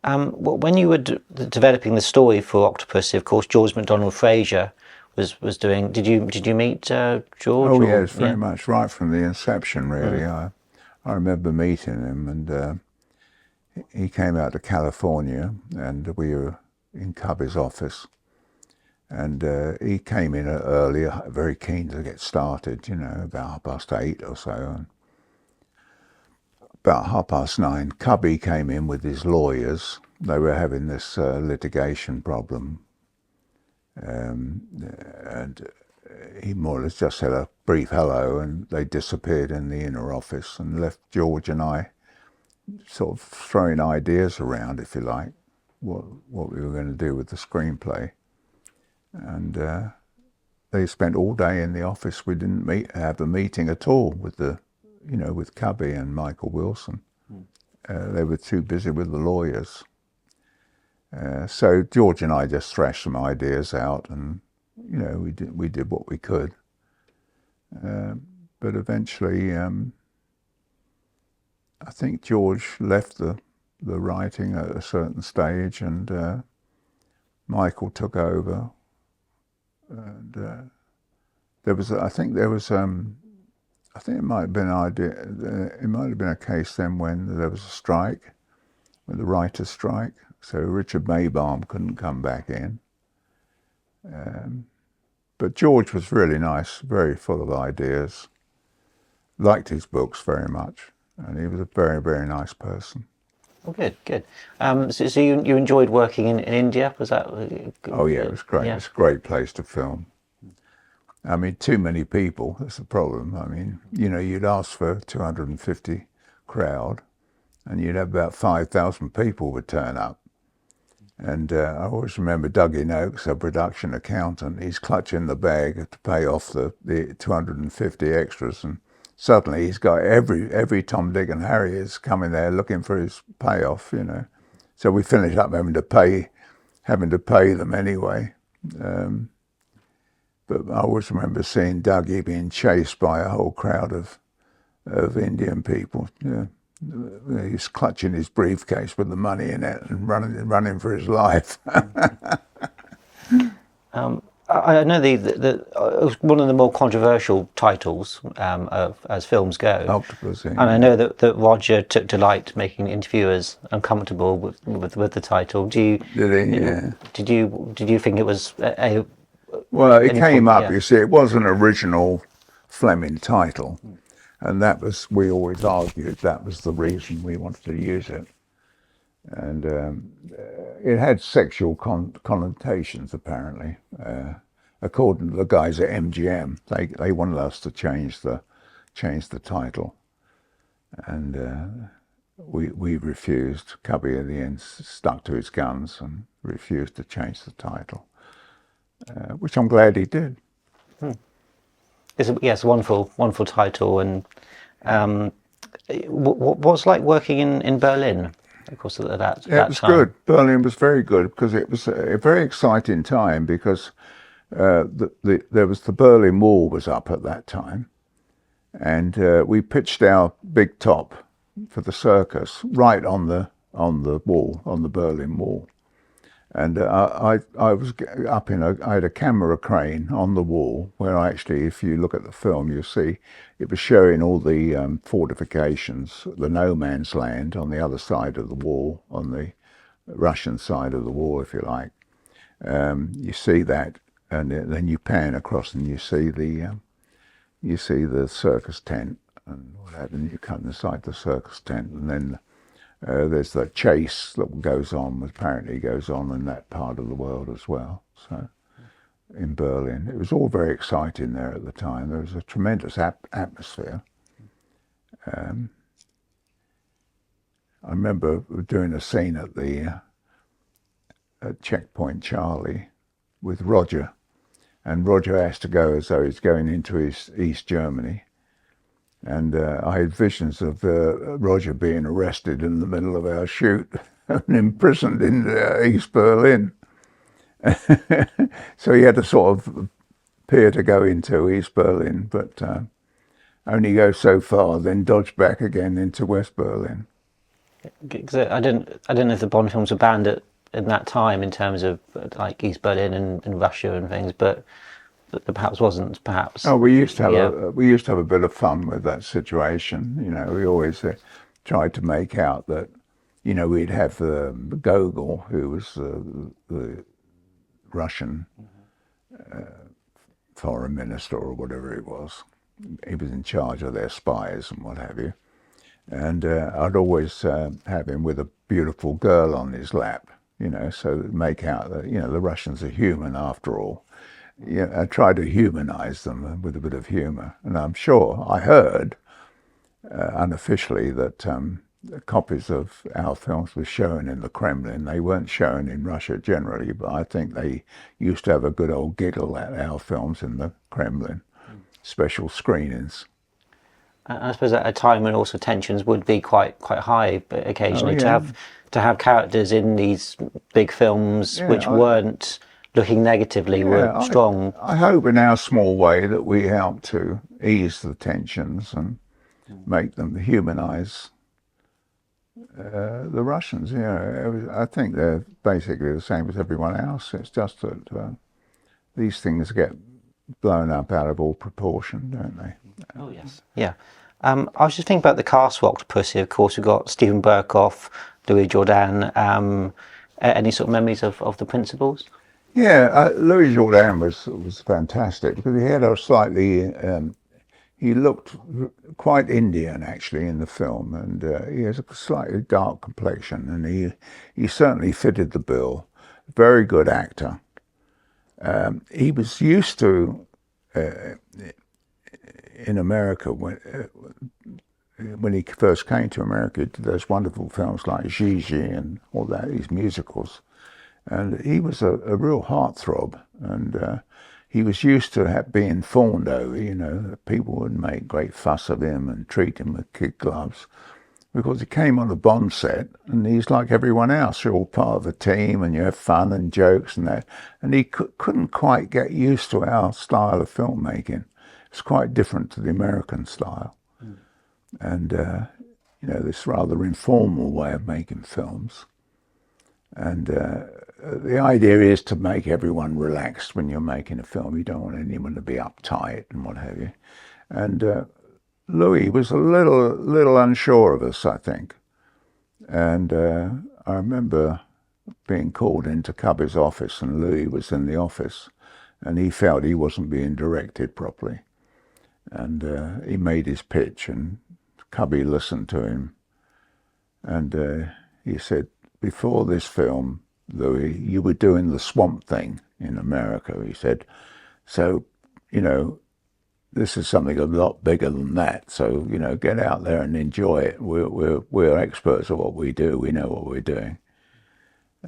When you were developing the story for Octopussy, of course, George MacDonald Fraser was doing. Did you meet George? Oh yes, very much, right from the inception, really. I remember meeting him, and he came out to California, and we were in Cubby's office, and he came in early, very keen to get started. You know, about 8:30 or so. And about 9:30, Cubby came in with his lawyers. They were having this litigation problem. And he more or less just said a brief hello, and they disappeared in the inner office and left George and I sort of throwing ideas around, if you like, what we were going to do with the screenplay. And they spent all day in the office. We didn't have a meeting at all with with Cubby and Michael Wilson. They were too busy with the lawyers. So George and I just thrashed some ideas out, and we did what we could. But eventually, I think George left the writing at a certain stage, and Michael took over. And I think it might have been it might have been a case then when there was a strike, with the writers' strike. So Richard Maybaum couldn't come back in. But George was really nice, very full of ideas, liked his books very much, and he was a very, very nice person. Oh, good. So you enjoyed working in India? Was that? Oh yeah, it was great. Yeah. It's a great place to film. I mean, too many people, that's the problem. I mean, you'd ask for 250 crowd, and you'd have about 5,000 people would turn up. And I always remember Dougie Noakes, a production accountant, he's clutching the bag to pay off the 250 extras, and suddenly he's got every Tom, Dick and Harry is coming there looking for his payoff, So we finished up having to pay them anyway. But I always remember seeing Dougie being chased by a whole crowd of Indian people. Yeah. He's clutching his briefcase with the money in it and running for his life. I know one of the more controversial titles as films go. Octopussy. And I know that Roger took delight making interviewers uncomfortable with the title. Did he? Yeah. Did you think it was Well, it came up. Yeah. You see, it was an original Fleming title. And we always argued that was the reason we wanted to use it. And it had sexual connotations, apparently. According to the guys at MGM, they wanted us to change the title. And we refused. Cubby at the end stuck to his guns and refused to change the title, which I'm glad he did. It's a wonderful title. And what's like working in Berlin? Of course, at that it was time. Good. Berlin was very good because it was a very exciting time because there was the Berlin Wall was up at that time, and we pitched our big top for the circus right on the wall, on the Berlin Wall. And I was up I had a camera crane on the wall where actually, if you look at the film, you'll see it was showing all the fortifications, the no man's land on the other side of the wall, on the Russian side of the wall, if you like. You see that, and then you pan across and you see the circus tent and what have you. You come inside the circus tent, and then there's the chase that apparently goes on in that part of the world as well. So in Berlin, it was all very exciting there at the time. There was a tremendous atmosphere. I remember doing a scene at the at Checkpoint Charlie with Roger, and Roger has to go as though he's going into East Germany. And I had visions of Roger being arrested in the middle of our shoot and imprisoned in East Berlin. So he had to sort of appear to go into East Berlin, but only go so far, then dodge back again into West Berlin. I don't know if the Bond films were banned in that time in terms of like East Berlin and Russia and things, but perhaps wasn't. Perhaps. Oh, we used to have a bit of fun with that situation. You know, we always tried to make out that, you know, we'd have Gogol, who was the Russian foreign minister or whatever he was. He was in charge of their spies and what have you. And I'd always have him with a beautiful girl on his lap, you know, so make out that, you know, the Russians are human after all. Yeah, I try to humanize them with a bit of humor. And I'm sure I heard unofficially that copies of our films were shown in the Kremlin. They weren't shown in Russia generally, but I think they used to have a good old giggle at our films in the Kremlin, special screenings. I suppose at a time when also tensions would be quite high, but occasionally to have characters in these big films which weren't looking negatively were strong. I hope in our small way that we help to ease the tensions and make them humanize the Russians. You know, I think they're basically the same as everyone else. It's just that these things get blown up out of all proportion, don't they? Oh yes, yeah. I was just thinking about the cast for Octopussy. Of course, we've got Stephen Burkoff, Louis Jourdan. Any sort of memories of the principals? Yeah, Louis Jourdan was fantastic because he had a slightly, he looked quite Indian actually in the film, and he has a slightly dark complexion, and he certainly fitted the bill. Very good actor. He was used to, in America, when he first came to America, he did those wonderful films like Gigi and all that, these musicals. And he was a real heartthrob, and he was used to being fawned over, you know. People would make great fuss of him and treat him with kid gloves because he came on a Bond set and he's like everyone else. You're all part of a team and you have fun and jokes and that. And he couldn't quite get used to our style of filmmaking. It's quite different to the American style. And, you know, this rather informal way of making films. And the idea is to make everyone relaxed when you're making a film. You don't want anyone to be uptight and what have you. And Louis was a little unsure of us, I think. And I remember being called into Cubby's office, and Louis was in the office, and he felt he wasn't being directed properly. And he made his pitch, and Cubby listened to him. And he said, before this film, Louis, you were doing the Swamp Thing in America. He said, so, you know, this is something a lot bigger than that. So, you know, get out there and enjoy it. We're experts at what we do. We know what we're doing.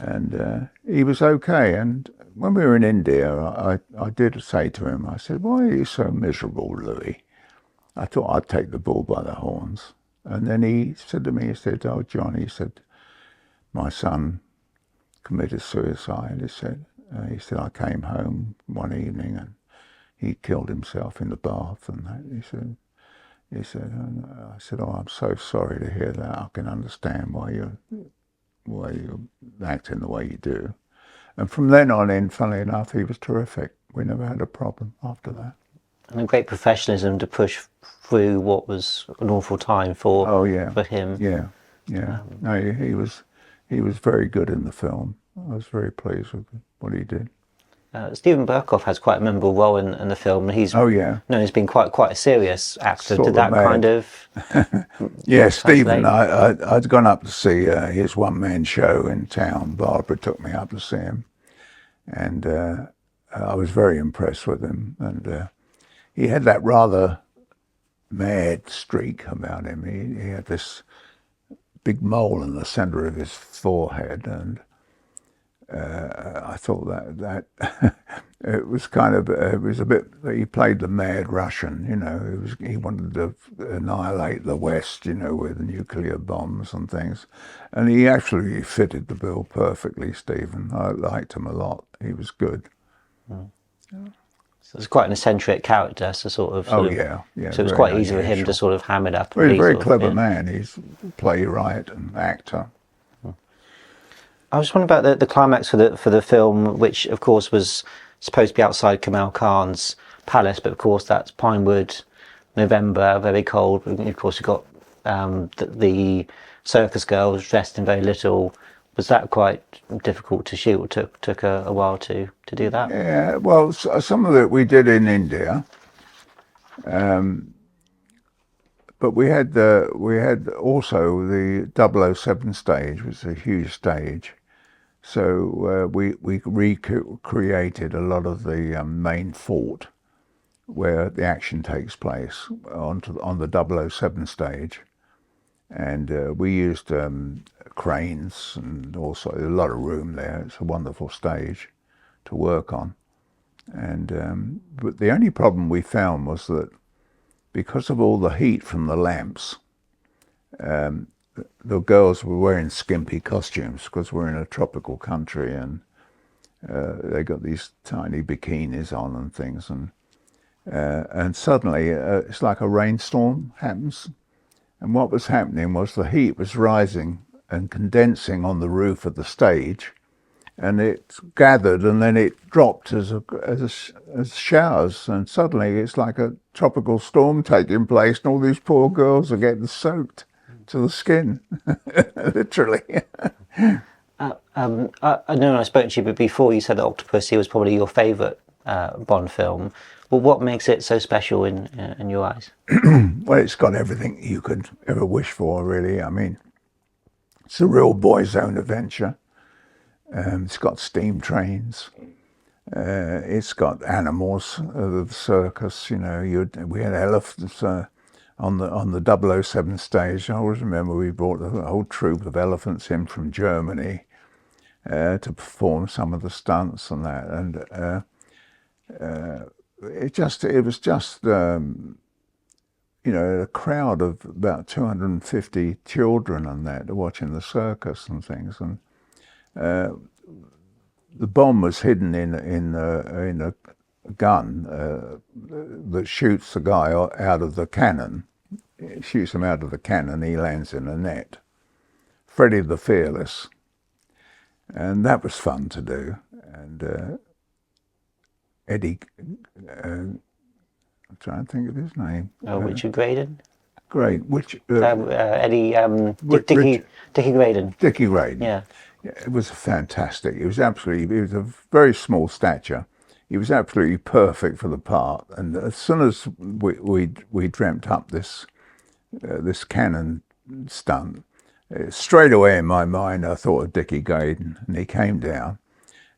And he was okay. And when we were in India, I did say to him, I said, why are you so miserable, Louis? I thought I'd take the bull by the horns. And then he said to me, he said, oh, John, he said, my son committed suicide, he said, he said, I came home one evening and he killed himself in the bath, and that. He said, I said, oh, I'm so sorry to hear that. I can understand why you're acting the way you do. And from then on in, funnily enough, he was terrific. We never had a problem after that. And a great professionalism to push through what was an awful time for him. Yeah. No, he was very good in the film. I was very pleased with what he did. Stephen Burkoff has quite a memorable role in the film, and he's known as being quite a serious actor. Sort Did that kind of yeah, Stephen, I'd gone up to see his one-man show in town. Barbara took me up to see him, and I was very impressed with him. And he had that rather mad streak about him. He had this big mole in the center of his forehead, and I thought that it was kind of it was a bit. He played the mad Russian, you know. He wanted to annihilate the West, you know, with nuclear bombs and things, and he actually fitted the bill perfectly. Stephen, I liked him a lot. He was good. So it's quite an eccentric character, so sort of. Yeah. So it was quite easy for him to sort of ham it up. Well, he's a very clever man. He's playwright and actor. I was wondering about the climax for the film, which of course was supposed to be outside Kamal Khan's palace, but of course that's Pinewood, November, very cold. Of course you've got the circus girls dressed in very little. Was that quite difficult to shoot? Took a while to do that? Yeah, well, some of it we did in India, but we had also the 007 stage, which is a huge stage. So we recreated a lot of the main fort where the action takes place on the 007 stage, and we used cranes and also a lot of room there. It's a wonderful stage to work on, and but the only problem we found was that because of all the heat from the lamps, the girls were wearing skimpy costumes because we're in a tropical country, and they got these tiny bikinis on and things, and suddenly it's like a rainstorm happens, and what was happening was the heat was rising and condensing on the roof of the stage, and it gathered and then it dropped as showers, and suddenly it's like a tropical storm taking place, and all these poor girls are getting soaked to the skin, literally. I know I spoke to you, but before you said that Octopussy was probably your favourite Bond film. Well, what makes it so special in your eyes? Well, it's got everything you could ever wish for, really. I mean, it's a real boy's own adventure. It's got steam trains. It's got animals of the circus. You know, we had elephants on the 007 stage. I always remember we brought a whole troop of elephants in from Germany to perform some of the stunts and that. And it was just you know, a crowd of about 250 children and that watching the circus and things. And the bomb was hidden in a gun that shoots the guy out of the cannon. It shoots him out of the cannon. He lands in a net. Freddie the Fearless, and that was fun to do. And Eddie, I'm trying to think of his name. Richard Graydon. Great. Eddie Dickie Graydon. Dickie Graydon. Yeah. It was fantastic. He was a very small stature. He was absolutely perfect for the part. And as soon as we dreamt up this cannon stunt, straight away in my mind I thought of Dickie Graydon, and he came down,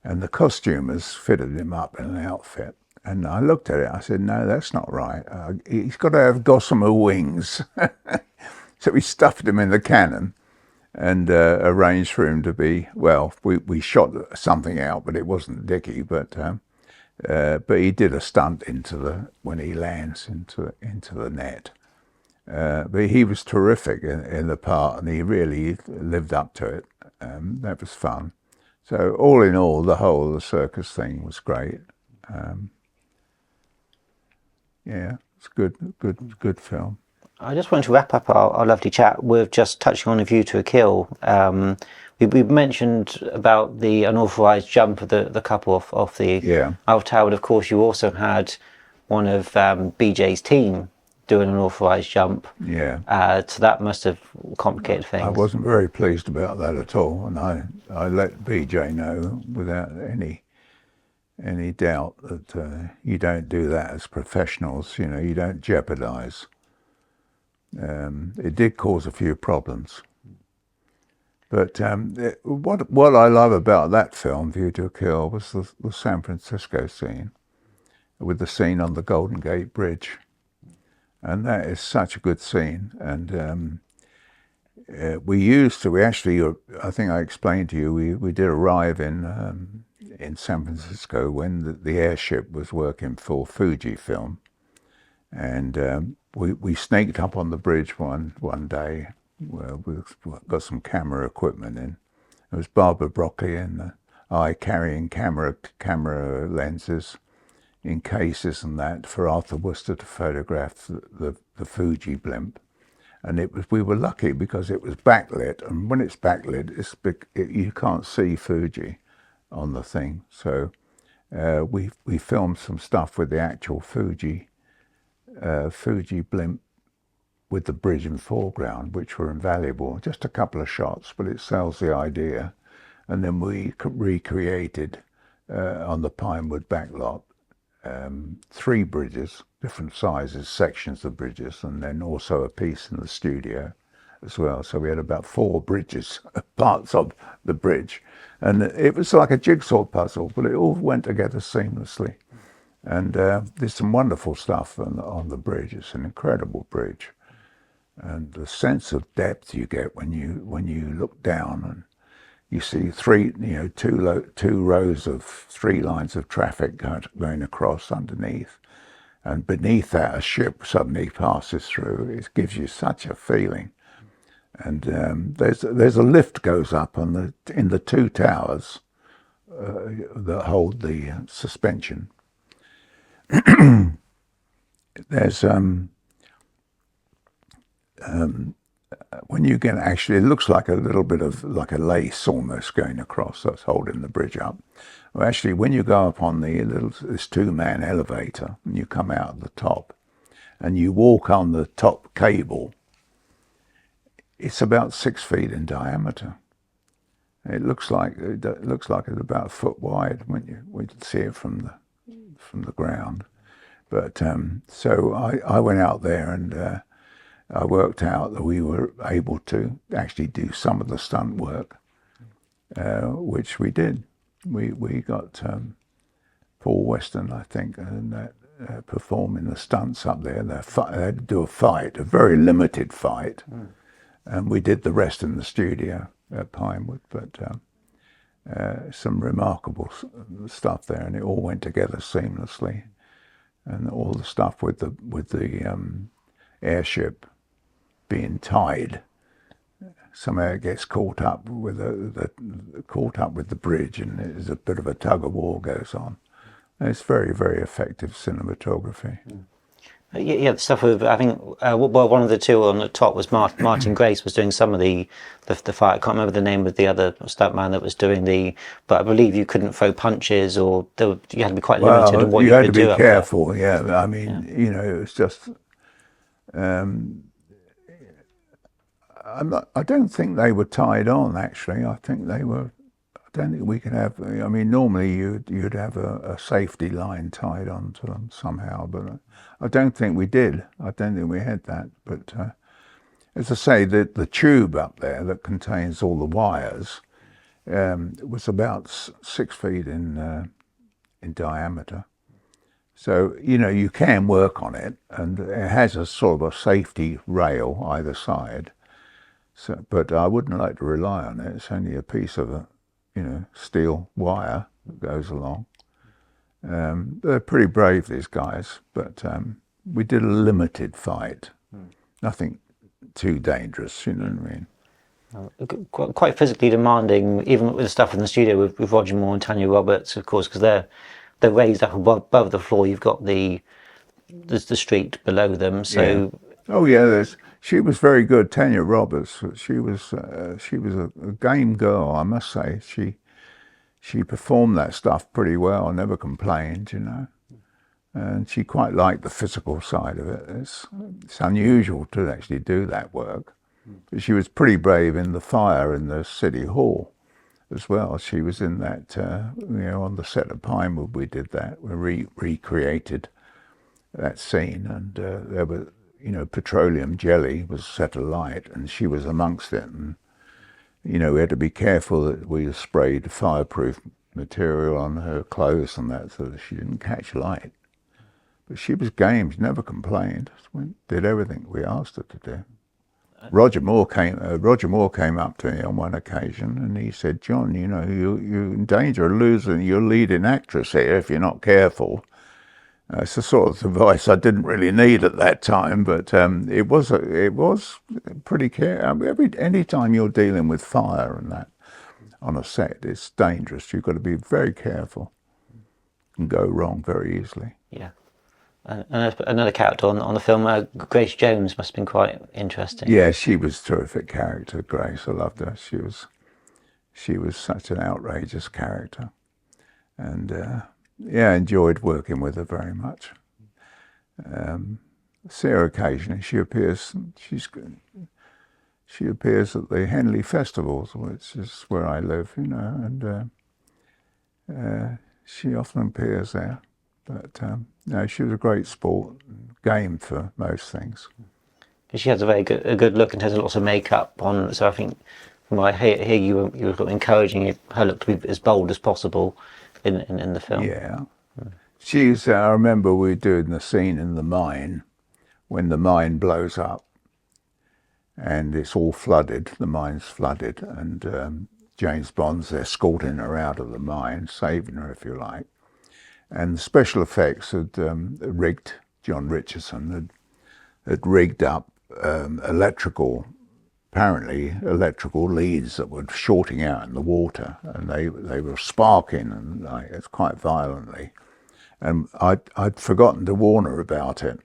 and the costumers fitted him up in an outfit. And I looked at it, I said, no, that's not right. He's got to have gossamer wings. So we stuffed him in the cannon and arranged for him to be, well, we shot something out, but it wasn't Dickie, but he did a stunt when he lands into the net. But he was terrific in the part, and he really lived up to it. That was fun. So all in all, the circus thing was great. Yeah, it's good film. I just wanted to wrap up our lovely chat with just touching on A View to a Kill. We mentioned about the unauthorised jump of the couple off the Eiffel Tower, but of course you also had one of BJ's team doing an unauthorised jump. Yeah. So that must have complicated things. I wasn't very pleased about that at all, and I let BJ know without any doubt that you don't do that as professionals. You know, you don't jeopardise. It did cause a few problems, but what I love about that film, View to a Kill, was the San Francisco scene, with the scene on the Golden Gate Bridge, and that is such a good scene. And we actually, I think I explained to you, we did arrive in San Francisco when the airship was working for Fujifilm, and we sneaked up on the bridge one day. Well, we got some camera equipment in. It was Barbara Broccoli and I carrying camera lenses in cases and that for Arthur Worcester to photograph the Fuji blimp. And we were lucky because it was backlit, and when it's backlit, you can't see Fuji on the thing. So we filmed some stuff with the actual Fuji blimp with the bridge in foreground, which were invaluable. Just a couple of shots, but it sells the idea. And then we recreated on the Pinewood backlot 3 bridges, different sizes, sections of bridges, and then also a piece in the studio as well. So we had about 4 bridges, parts of the bridge. And it was like a jigsaw puzzle, but it all went together seamlessly. And there's some wonderful stuff on the bridge. It's an incredible bridge. And the sense of depth you get when you look down and you see 2 rows of 3 lines of traffic going across underneath, and beneath that a ship suddenly passes through. It gives you such a feeling. And there's a lift goes up in the 2 towers that hold the suspension. There's when you get it looks like a little bit of like a lace almost going across that's holding the bridge up. Well, actually, when you go up on this 2-man elevator and you come out at the top and you walk on the top cable, it's about 6 feet in diameter. It looks like it's about a foot wide when you see it from the ground. But so I went out there and I worked out that we were able to actually do some of the stunt work, which we did. We got Paul Weston, I think, and performing the stunts up there. They had to do a very limited fight, and we did the rest in the studio at Pinewood. But some remarkable stuff there, and it all went together seamlessly. And all the stuff with the airship being tied, somehow it gets caught up with the bridge, and there's a bit of a tug of war goes on. And it's very, very effective cinematography. Yeah, the stuff with, I think, one of the 2 on the top was Martin Grace was doing some of the fight. I can't remember the name of the other stuntman that was doing but I believe you couldn't throw punches, or you had to be quite limited in what you could do. You had to be careful, yeah. I mean, you know, it was just, I don't think they were tied on, actually. I don't think we could have, I mean, normally you'd have a safety line tied onto them somehow, but I don't think we did. I don't think we had that. But as I say, the tube up there that contains all the wires was about 6 feet in diameter. So, you know, you can work on it, and it has a sort of a safety rail either side. So, but I wouldn't like to rely on it. It's only a piece of steel wire that goes along. They're pretty brave, these guys, but we did a limited fight. Nothing too dangerous, you know what I mean? Quite physically demanding, even with the stuff in the studio with Roger Moore and Tanya Roberts, of course, because they're raised up above the floor. You've got the street below them, Yeah. so Oh yeah, she was very good, Tanya Roberts. She was a game girl, I must say. She performed that stuff pretty well, never complained, you know. And she quite liked the physical side of it. It's unusual to actually do that work. But she was pretty brave in the fire in the city hall as well. She was in that, on the set of Pinewood we did that. We recreated that scene, and there were, petroleum jelly was set alight, and she was amongst it. And, we had to be careful that we sprayed fireproof material on her clothes and that so that she didn't catch light. But she was game, she never complained. She did everything we asked her to do. Roger Moore came up to me on one occasion and he said, "John, you're in danger of losing your leading actress here if you're not careful." It's the sort of advice I didn't really need at that time, but it was pretty care. I mean, any time you're dealing with fire and that on a set, it's dangerous. You've got to be very careful. It can go wrong very easily. yeah. And another character on the film, Grace Jones, must have been quite interesting. Yeah, she was a terrific character, Grace. I loved her. She was such an outrageous character, and I enjoyed working with her very much. See her occasionally. She appears at the Henley festivals, which is where I live, and she often appears there. But no, she was a great sport, game for most things. She has a good look and has lots of makeup on. So I think from what I hear you were sort of encouraging her look to be as bold as possible in the film. Yeah. I remember we were doing the scene in the mine when the mine blows up and it's all flooded, the mine's flooded, and James Bond's escorting her out of the mine, saving her, if you like. And the special effects had rigged, John Richardson had rigged up electrical leads that were shorting out in the water, and they were sparking, and it's quite violently. And I'd forgotten to warn her about it.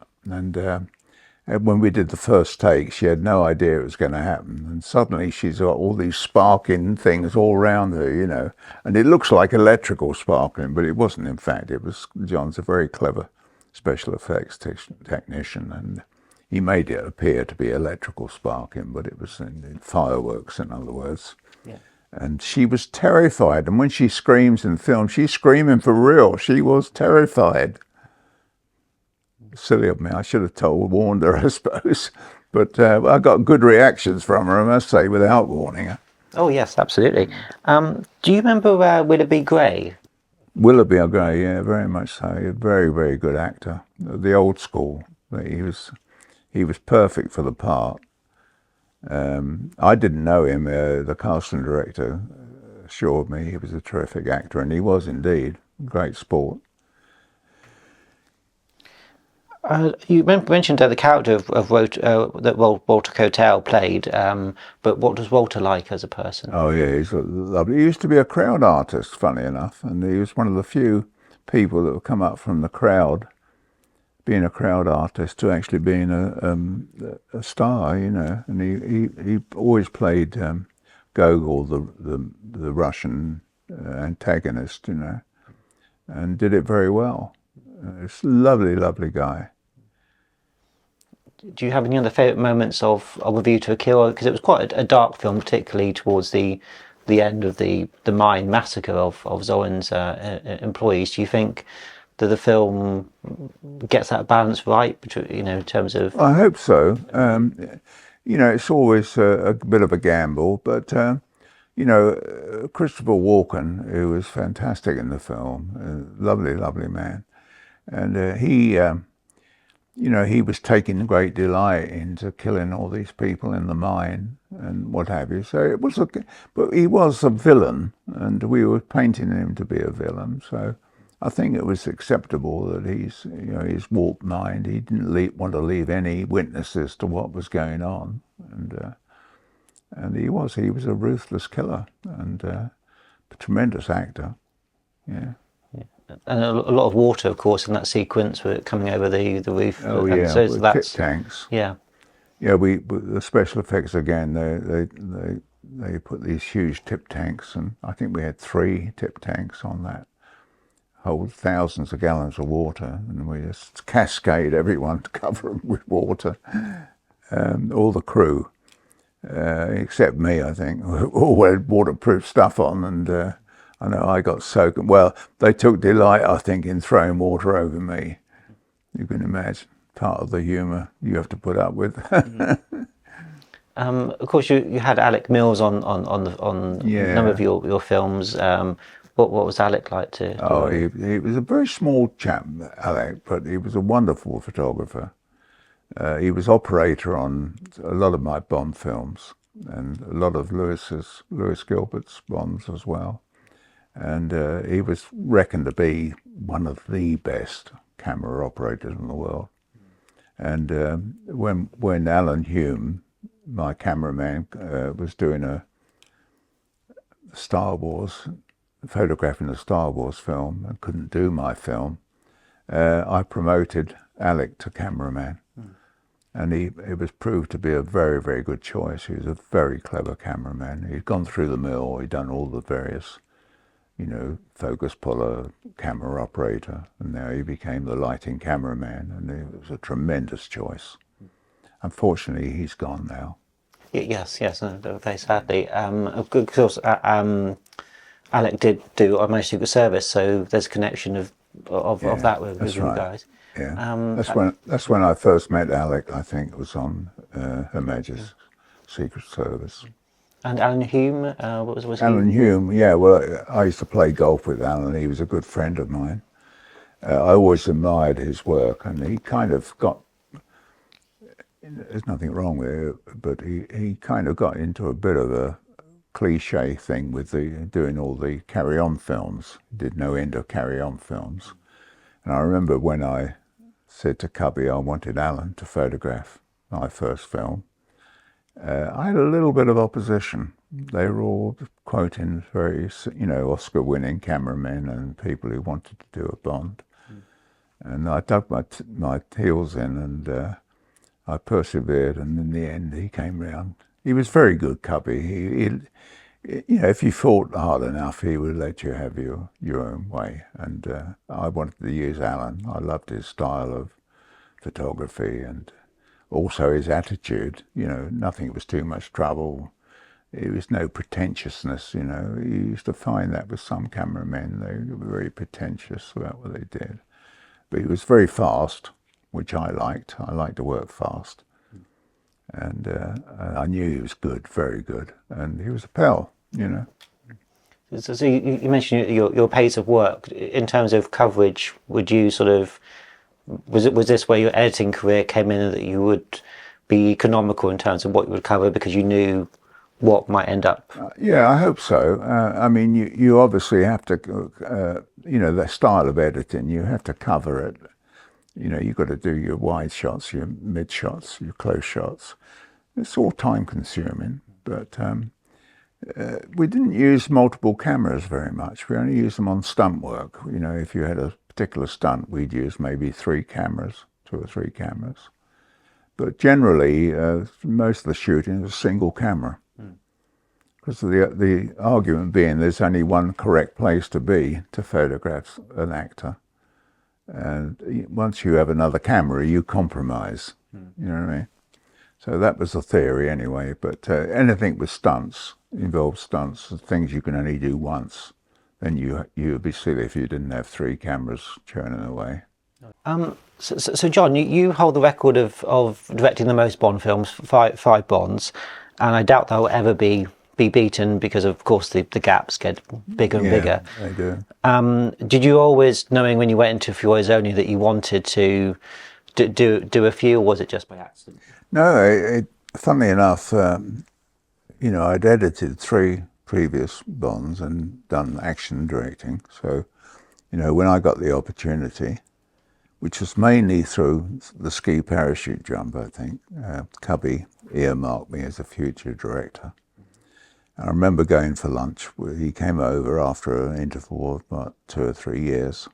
And when we did the first take, she had no idea it was going to happen. And suddenly she's got all these sparking things all around her, And it looks like electrical sparkling, but it wasn't, in fact. John's a very clever special effects technician, and he made it appear to be electrical sparking, but it was in fireworks, in other words. Yeah. And she was terrified. And when she screams in film, she's screaming for real. She was terrified. Silly of me. I should have warned her, I suppose. But I got good reactions from her, I must say, without warning her. Oh, yes, absolutely. Do you remember Willoughby Gray? Willoughby Gray, yeah, very much so. A very, very good actor. The old school. He was perfect for the part. I didn't know him. The casting director assured me he was a terrific actor, and he was indeed. Great sport. You mentioned the character of that Walter Cotel played, but what was Walter like as a person? Oh yeah, he's lovely. He used to be a crowd artist, funny enough, and he was one of the few people that would come up from the crowd, being a crowd artist, to actually being a star, And he always played Gogol, the Russian antagonist, and did it very well. It's a lovely, lovely guy. Do you have any other favourite moments of A View to a Kill? Because it was quite a dark film, particularly towards the end of the mine massacre of Zorin's employees. Do you think that the film gets that balance right, in terms of? I hope so. It's always a bit of a gamble, but Christopher Walken, who was fantastic in the film, lovely, lovely man, and he was taking great delight into killing all these people in the mine and what have you. So it was but he was a villain, and we were painting him to be a villain. So I think it was acceptable that his warped mind. He didn't want to leave any witnesses to what was going on, And he was a ruthless killer and a tremendous actor. Yeah. And a lot of water, of course, in that sequence with it coming over the roof. Oh And yeah, so with tip that's tanks. yeah. Yeah, we the special effects again. They put these huge tip tanks, and I think we had 3 tip tanks on that. Hold thousands of gallons of water, and we just cascade everyone to cover them with water. All the crew, except me, I think, all had waterproof stuff on, and I know I got soaked. Well, they took delight, I think, in throwing water over me. You can imagine, part of the humour you have to put up with. Of course, you had Alec Mills on a number of Yeah. your films. What was Alec like to Oh, work with? he was a very small chap, Alec, but he was a wonderful photographer. He was operator on a lot of my Bond films and a lot of Lewis Gilbert's Bonds as well. And he was reckoned to be one of the best camera operators in the world. And when Alan Hume, my cameraman, was doing a Star Wars, photographing a Star Wars film and couldn't do my film, I promoted Alec to cameraman. And it was proved to be a very, very good choice. He was a very clever cameraman. He'd gone through the mill, he'd done all the various, focus puller, camera operator, and now he became the lighting cameraman, and it was a tremendous choice. Unfortunately, he's gone now. Yes, no, very sadly. Of course, Alec did do our most secret service, so there's a connection of Yeah, that with that's you right. guys. Yeah, that's when I first met Alec. I think it was on Her Majesty's Secret Service. And Alan Hume, what was he? Alan Hume, yeah. Well, I used to play golf with Alan. He was a good friend of mine. I always admired his work, and he kind of got. There's nothing wrong with it, but he kind of got into a bit of a cliche thing with doing all the carry-on films. He did no end of carry-on films. And I remember when I said to Cubby I wanted Alan to photograph my first film, I had a little bit of opposition. They were all quoting very, Oscar-winning cameramen and people who wanted to do a Bond. And I dug my heels in, and I persevered, and in the end he came round. He was very good, Cubby. He if you fought hard enough, he would let you have your own way. And I wanted to use Alan. I loved his style of photography and also his attitude. Nothing was too much trouble. It was no pretentiousness. You used to find that with some cameramen. They were very pretentious about what they did. But he was very fast, which I liked. I liked to work fast. And I knew he was good, very good. And he was a pal, So you mentioned your pace of work. In terms of coverage, would you sort of, was this where your editing career came in, that you would be economical in terms of what you would cover because you knew what might end up? Yeah, I hope so. I mean, you obviously have to, the style of editing, you have to cover it. You've got to do your wide shots, your mid shots, your close shots. It's all time consuming, but we didn't use multiple cameras very much. We only used them on stunt work. If you had a particular stunt, we'd use maybe 3 cameras, 2 or 3 cameras. But generally, most of the shooting was single camera. Because the argument being there's only one correct place to be to photograph an actor. And once you have another camera, you compromise. You know what I mean? So that was the theory anyway. But anything with stunts, involves stunts, things you can only do once, then you would be silly if you didn't have 3 cameras churning away. So John, you hold the record of directing the most Bond films, 5 Bonds, and I doubt that will ever be beaten because, of course, the gaps get bigger and bigger. They do. Did you always, knowing when you went into For Your Eyes Only, that you wanted to do a few, or was it just by accident? No, funnily enough, I'd edited 3 previous Bonds and done action directing. So, when I got the opportunity, which was mainly through the ski parachute jump, I think, Cubby earmarked me as a future director. I remember going for lunch. He came over after an interval of about 2 or 3 years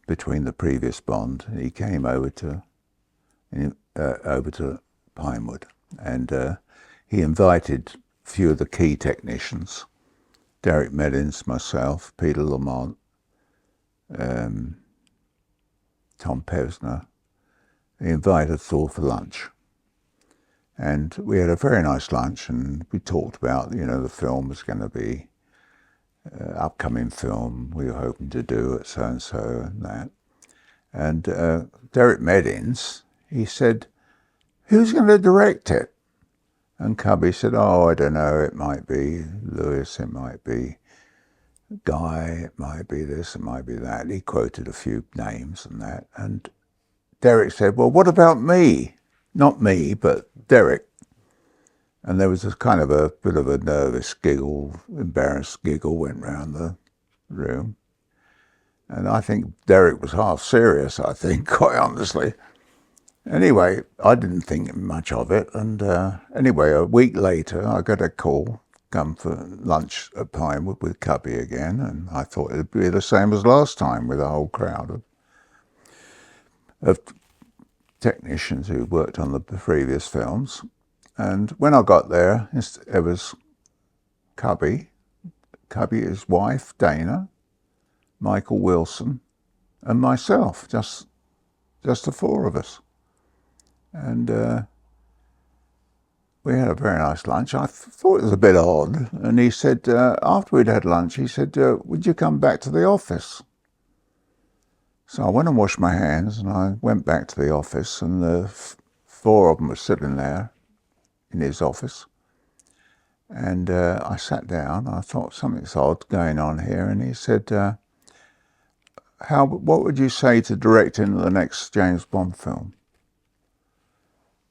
between the previous Bond. He came over to Pinewood, and he invited a few of the key technicians, Derek Meddins, myself, Peter Lamont, Tom Pevsner. He invited us all for lunch. And we had a very nice lunch, and we talked about, the film was going to be upcoming film we were hoping to do at so-and-so and that. And Derek Meddins, he said, "Who's going to direct it?" And Cubby said, "Oh, I don't know, it might be Lewis, it might be Guy, it might be this, it might be that." He quoted a few names and that. And Derek said, "Well, what about me?" Not me, but Derek. And there was a kind of a bit of a nervous giggle, embarrassed giggle went round the room. And I think Derek was half serious, I think, quite honestly. Anyway, I didn't think much of it. And anyway, a week later, I got a call, come for lunch at Pinewood with Cubby again. And I thought it'd be the same as last time with a whole crowd of technicians who worked on the previous films. And when I got there, it was Cubby, his wife, Dana, Michael Wilson, and myself, just the four of us. And we had a very nice lunch. I thought it was a bit odd. And he said, after we'd had lunch, he said, "Would you come back to the office?" So I went and washed my hands, and I went back to the office, and the four of them were sitting there in his office. And I sat down. I thought something's odd going on here. And he said, what would you say to directing the next James Bond film?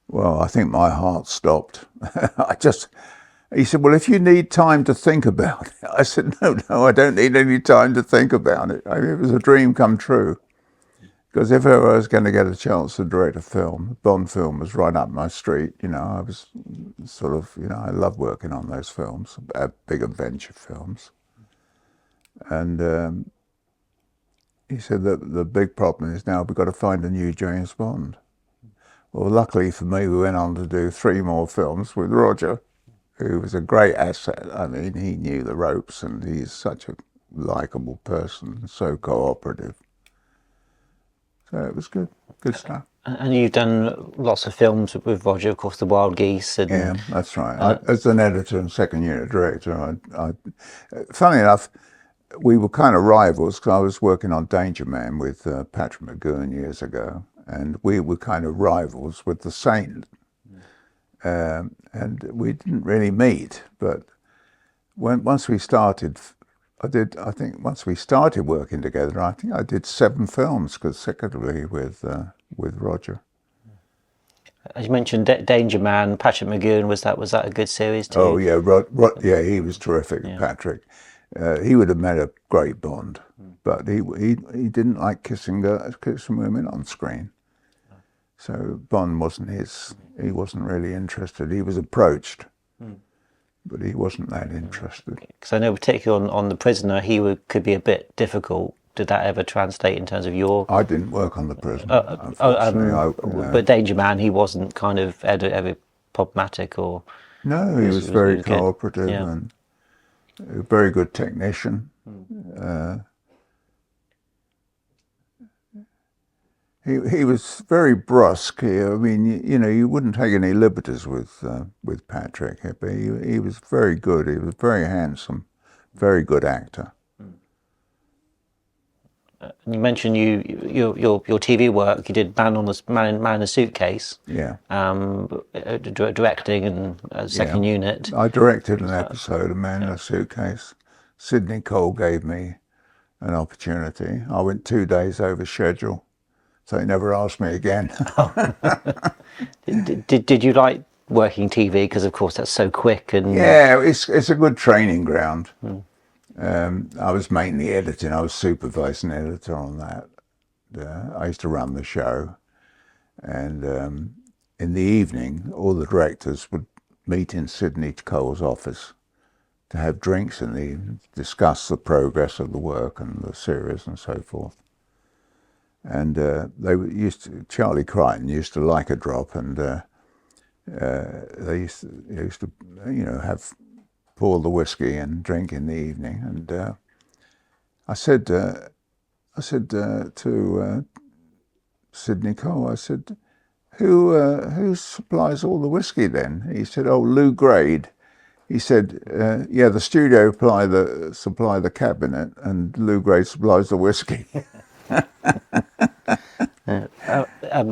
Well, I think my heart stopped. He said, "Well, if you need time to think about it." I said, no, I don't need any time to think about it. I mean, it was a dream come true. Because if I was going to get a chance to direct a film, Bond film was right up my street. I was sort of, I love working on those films, big adventure films. And he said that the big problem is now we've got to find a new James Bond. Well, luckily for me, we went on to do 3 more films with Roger, who was a great asset. I mean, he knew the ropes, and he's such a likeable person, so cooperative. So it was good stuff. And you've done lots of films with Roger, of course, The Wild Geese. And, yeah, that's right. As an editor and second unit director, funny enough, we were kind of rivals, because I was working on Danger Man with Patrick McGowan years ago, and we were kind of rivals with The Saint. And we didn't really meet, but once we started, once we started working together, I think I did 7 films consecutively with Roger. As you mentioned, Danger Man, Patrick McGowan, was that a good series too? Oh yeah, yeah, he was terrific, yeah. Patrick. He would have made a great Bond, but he didn't like kissing women on screen. So Bond wasn't he wasn't really interested. He was approached, but he wasn't that interested. Because I know particularly on The Prisoner, could be a bit difficult. Did that ever translate in terms of your... I didn't work on The Prisoner, unfortunately. But Danger Man, he wasn't kind of ever problematic, or... No, he was very cooperative, yeah. And a very good technician. He was very brusque. I mean, you wouldn't take any liberties with Patrick. But he was very good. He was very handsome, very good actor. You mentioned your TV work. You did Man in a Suitcase. Yeah. Directing and second unit. I directed an episode of Man in a Suitcase. Sidney Cole gave me an opportunity. I went 2 days over schedule. So he never asked me again. Did you like working TV? Because of course that's so quick and... Yeah, it's a good training ground. I was mainly editing. I was supervising editor on that. I used to run the show, and in the evening, all the directors would meet in Sidney Cole's office to have drinks in the evening, discuss the progress of the work and the series and so forth. And Charlie Crichton used to like a drop, and they used to, have pour the whiskey and drink in the evening. And I said to Sidney Cole, I said, who supplies all the whiskey then? He said, oh, Lou Grade. He said, yeah, the studio supply the cabinet, and Lou Grade supplies the whiskey.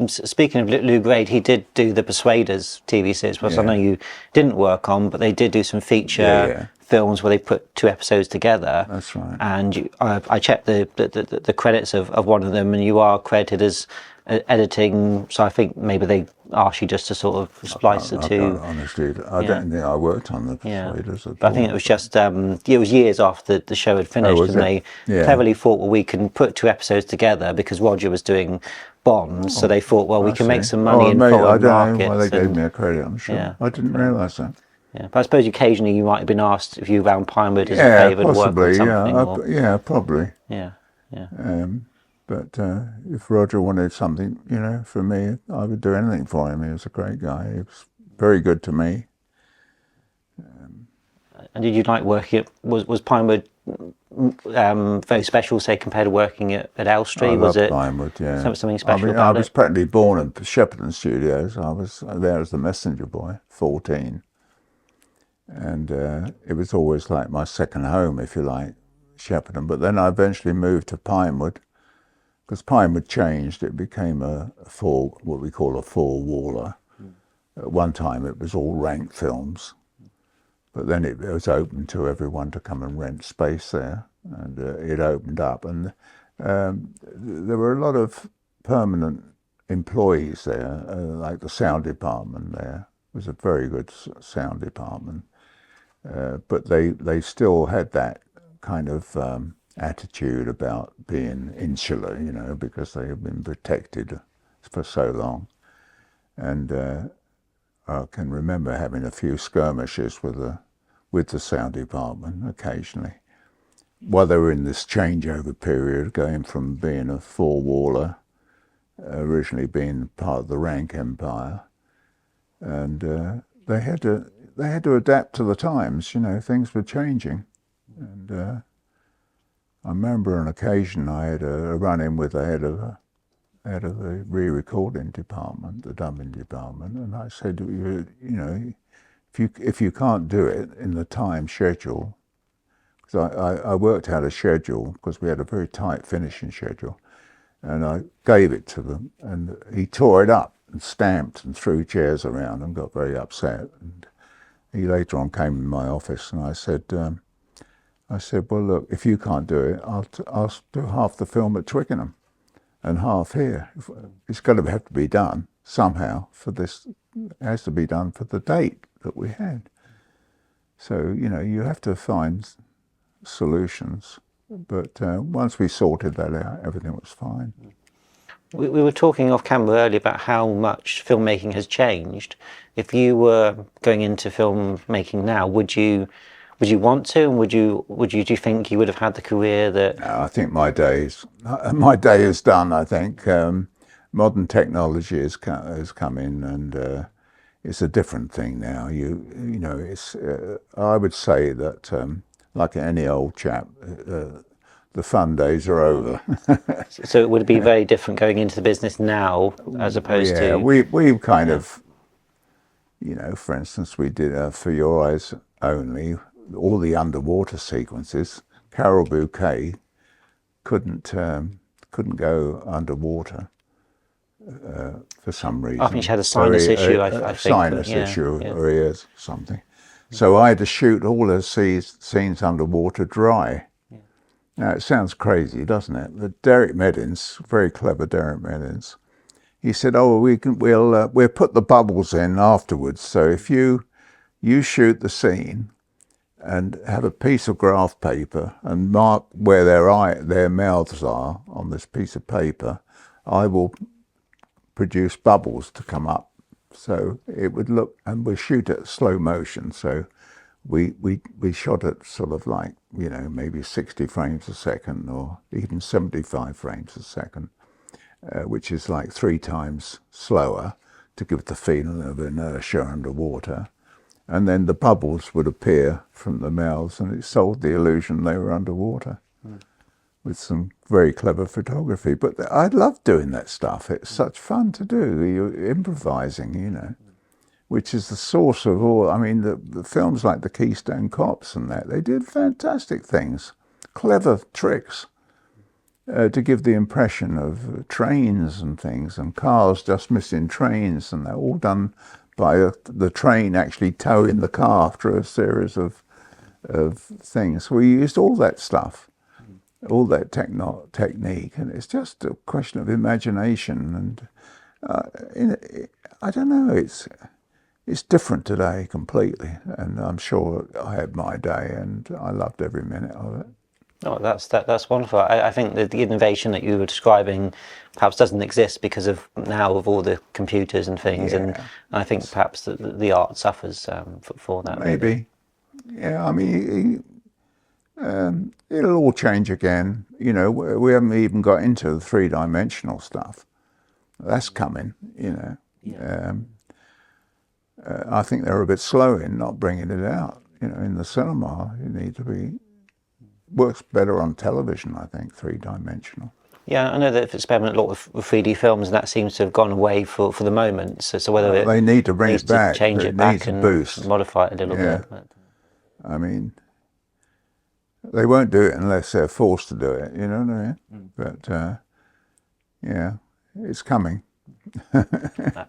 Speaking of Lou Grade, he did do the Persuaders TV series, which I know you didn't work on, but they did do some feature films where they put 2 episodes together. That's right. And I checked the credits of one of them, and you are credited as editing. So I think maybe they asked you just to sort of splice the two. Honestly, I don't think I worked on the Persuaders at all. But I think it was just it was years after the show had finished, and they cleverly thought, well, we can put 2 episodes together because Roger was doing Bonds, so they thought, well, we can make some money in foreign markets. I don't know why they gave me a credit. I'm sure. Yeah. I didn't realise that. Yeah, but I suppose occasionally you might have been asked if you found Pinewood as a favoured work on something. Yeah, probably. Yeah. But if Roger wanted something, for me, I would do anything for him. He was a great guy. He was very good to me. And did you like working at, was Pinewood very special, say, compared to working at Elstree? I was loved it Pinewood, yeah. Something special about I was practically born at Shepperton Studios. I was there as the messenger boy, 14. And it was always like my second home, if you like, Shepperton. But then I eventually moved to Pinewood, because Pinewood changed. It became what we call a four-waller. At one time it was all ranked films, but then it was open to everyone to come and rent space there, and it opened up. And there were a lot of permanent employees there, like the sound department there. It was a very good sound department. But they still had that kind of attitude about being insular, because they had been protected for so long. And I can remember having a few skirmishes with the sound department occasionally, while they were in this changeover period, going from being a four-waller, originally being part of the Rank Empire, and they had to adapt to the times. Things were changing, and I remember on occasion I had a run-in with the head of the re-recording department, the dubbing department, and I said, if you can't do it in the time schedule, because I worked out a schedule because we had a very tight finishing schedule, and I gave it to them, and he tore it up and stamped and threw chairs around and got very upset. And he later on came in my office, and I said, well, look, if you can't do it, I'll do half the film at Twickenham and half here. It's going to have to be done somehow for this. It has to be done for the date that we had. So, you have to find solutions. But once we sorted that out, everything was fine. We were talking off camera earlier about how much filmmaking has changed. If you were going into filmmaking now, would you want to, and do you think you would have had the career that? No, I think my day is done. I think modern technology has come in, and it's a different thing now. It's. I would say that, like any old chap, the fun days are over. So it would be very different going into the business now as opposed to. Yeah, we kind of, for instance, we did For Your Eyes Only. All the underwater sequences, Carol Bouquet couldn't go underwater for some reason. I think she had a sinus issue. I think sinus issue or ears or something. So I had to shoot all her scenes underwater dry. Yeah. Now it sounds crazy, doesn't it? But Derek Meddins, very clever Derek Meddins, he said, "Oh, we'll put the bubbles in afterwards. So if you shoot the scene and have a piece of graph paper and mark where their mouths are on this piece of paper, I will produce bubbles to come up So it would look, and we shoot at slow motion. So we shot at sort of like, you know, maybe 60 frames a second or even 75 frames a second, which is like 3 times slower to give the feeling of inertia underwater. And then the bubbles would appear from the mouths, and it sold the illusion they were underwater with some very clever photography. But I love doing that stuff. It's such fun to do. You're improvising, you know, which is the source of all. I mean, the films like The Keystone Cops and that, they did fantastic things, clever tricks to give the impression of trains and things and cars just missing trains, and they're all done by the train actually towing the car after a series of things. We used all that stuff, all that technique, and it's just a question of imagination. And I don't know, it's different today completely, and I'm sure I had my day, and I loved every minute of it. Oh, that's wonderful. I think that the innovation that you were describing perhaps doesn't exist because of now of all the computers and things, and I think perhaps the art suffers for that. Maybe, yeah. I mean, it'll all change again. You know, we haven't even got into the 3-dimensional stuff. That's coming. You know, I think they're a bit slow in not bringing it out. You know, in the cinema, you need to be. Works better on television, I think, 3-dimensional. Yeah, I know that they've experimented a lot with 3D films, and that seems to have gone away for the moment. So whether they need to bring it back, change it back and boost. Modify it a little bit. But. I mean, they won't do it unless they're forced to do it. You know what I mean? But yeah, it's coming.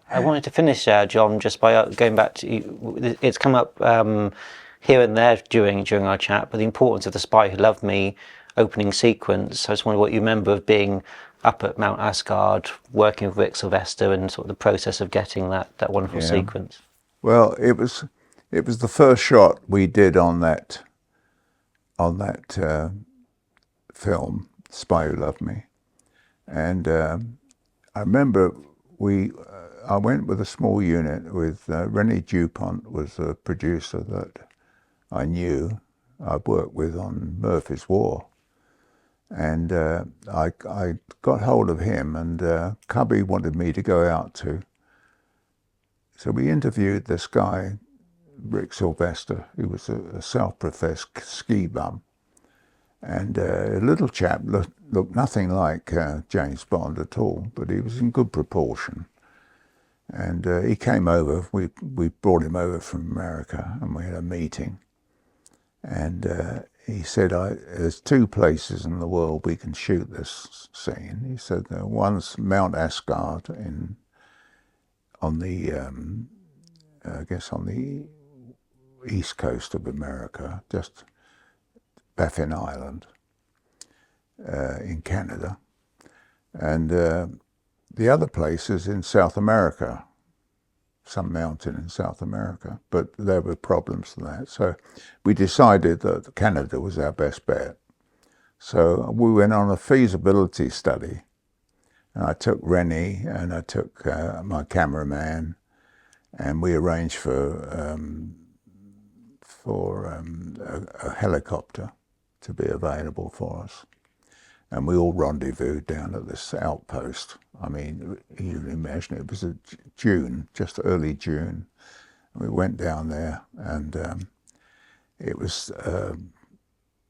I wanted to finish, John, just by going back to it's come up here and there during our chat, but the importance of The Spy Who Loved Me opening sequence. I just wonder what you remember of being up at Mount Asgard, working with Rick Sylvester, and sort of the process of getting that wonderful sequence. Well, it was the first shot we did on that film, Spy Who Loved Me, and I remember I went with a small unit with René Dupont was a producer that I knew. I'd worked with on Murphy's War, and I got hold of him, and Cubby wanted me to go out to. So we interviewed this guy, Rick Sylvester, who was a self-professed ski bum, and a little chap looked nothing like James Bond at all, but he was in good proportion. And he came over. We brought him over from America, and we had a meeting. And he said, "There's 2 places in the world we can shoot this scene." He said, "One's Mount Asgard on the I guess on the east coast of America, just Baffin Island in Canada, and the other place is in South America, some mountain in South America, but there were problems to that. So we decided that Canada was our best bet. So we went on a feasibility study, and I took Rennie and I took my cameraman, and we arranged for a helicopter to be available for us. And we all rendezvoused down at this outpost. I mean, you can imagine it was June, just early June. And we went down there, and it was,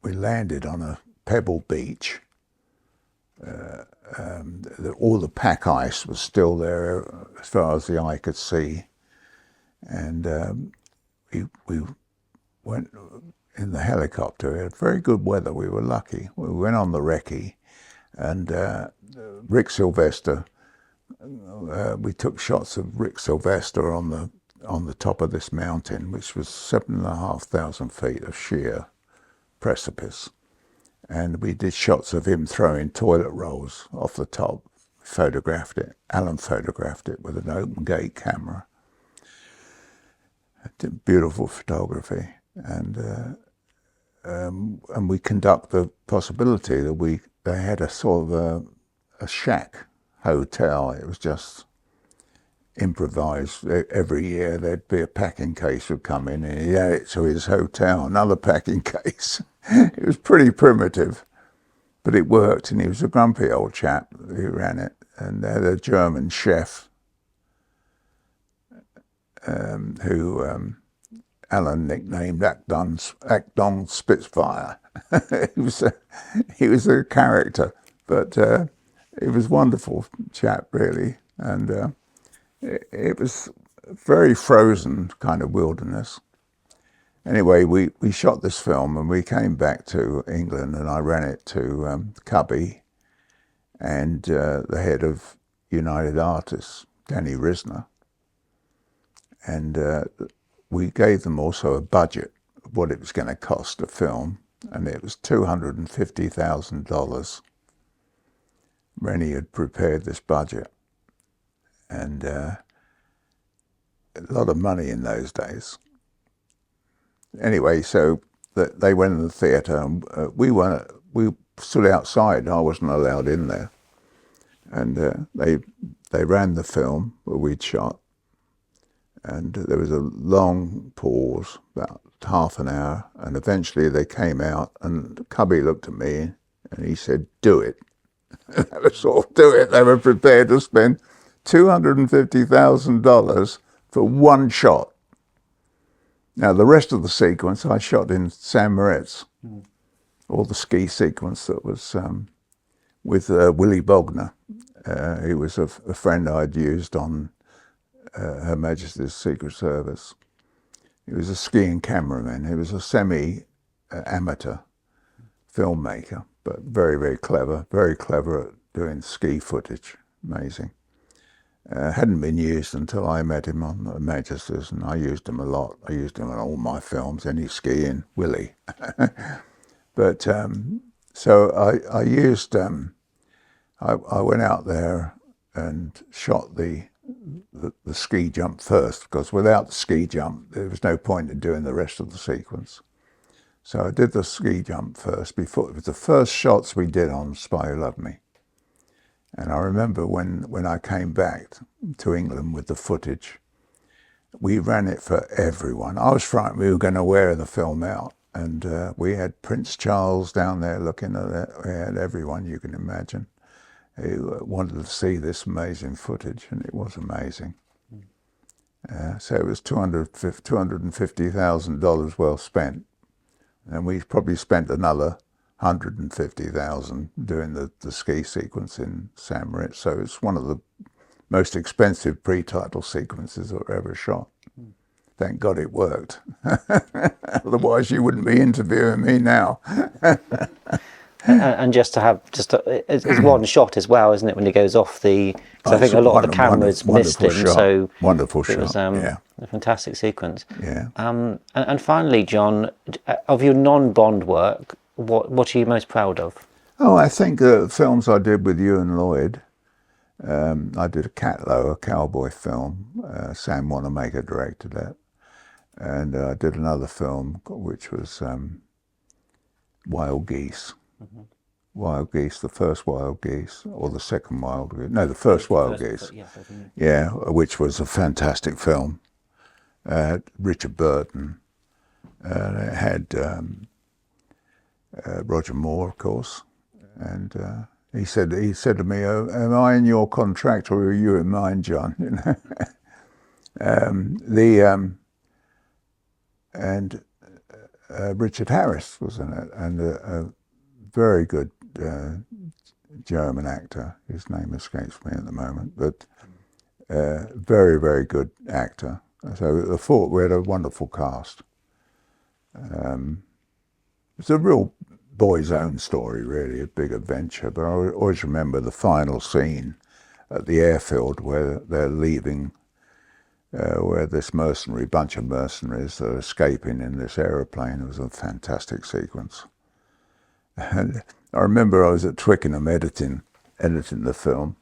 we landed on a pebble beach. All the pack ice was still there as far as the eye could see. And we went in the helicopter. We had very good weather. We were lucky. We went on the recce, and Rick Sylvester. We took shots of Rick Sylvester on the top of this mountain, which was 7,500 feet of sheer precipice, and we did shots of him throwing toilet rolls off the top. Photographed it. Alan photographed it with an open gate camera. Beautiful photography, and we conduct the possibility that they had a sort of a shack hotel. It was just improvise. Every year there'd be a packing case would come in, and he had it to his hotel, another packing case. It was pretty primitive, but it worked, and he was a grumpy old chap who ran it. And they had a German chef who Alan nicknamed Acton Spitfire. he was a character, but he was a wonderful chap, really. And it was very frozen kind of wilderness. Anyway, we shot this film, and we came back to England, and I ran it to Cubby and the head of United Artists, Danny Risner. And we gave them also a budget of what it was going to cost to film, and it was $250,000. Rennie had prepared this budget, and a lot of money in those days. Anyway, so they went in the theatre, and we stood outside. I wasn't allowed in there, and they ran the film that we'd shot, and there was a long pause, about half an hour, and eventually they came out, and Cubby looked at me and he said, "Do it." And that was sort of do it. They were prepared to spend $250,000 for one shot. Now, the rest of the sequence I shot in St. Moritz, or the ski sequence that was with Willie Bogner. He was a friend I'd used on Her Majesty's Secret Service. He was a skiing cameraman. He was a semi-amateur filmmaker, but very, very clever at doing ski footage. Amazing. Hadn't been used until I met him on Her Majesty's, and I used him a lot. I used him in all my films, any skiing, Willie. But so I used, I went out there and shot the ski jump first, because without the ski jump, there was no point in doing the rest of the sequence. So I did the ski jump first. It was the first shots we did on Spy Who Loved Me. And I remember when I came back to England with the footage, we ran it for everyone. I was frightened we were going to wear the film out. And we had Prince Charles down there looking at it. We had everyone you can imagine who wanted to see this amazing footage, and it was amazing. So it was $250,000 well spent. And we probably spent another $150,000 doing the ski sequence in St. Moritz. So it's one of the most expensive pre-title sequences I've ever shot. Thank God it worked. Otherwise, you wouldn't be interviewing me now. And just to have it's one shot as well, isn't it? When he goes off the, because I think a lot of the cameras missed him. Shot. So wonderful shot. It was a fantastic sequence. Yeah. And finally, John, of your non-Bond work, what are you most proud of? Oh, I think the films I did with Ewan Lloyd. I did a Catlow, a cowboy film. Sam Wanamaker directed that. And I did another film which was Wild Geese. Mm-hmm. Wild Geese, the first Wild Geese, or the second Wild Geese. No, the first Wild Geese. Yeah, which was a fantastic film. Richard Burton. It had Roger Moore, of course. And he said to me, "Oh, am I in your contract or are you in mine, John?" You know? And Richard Harris was in it, and a very good German actor. His name escapes me at the moment, but very, very good actor. So we had a wonderful cast. It's a real boy's own story, really, a big adventure. But I always remember the final scene at the airfield where they're leaving, where this bunch of mercenaries are escaping in this aeroplane. It was a fantastic sequence. And I remember I was at Twickenham editing the film,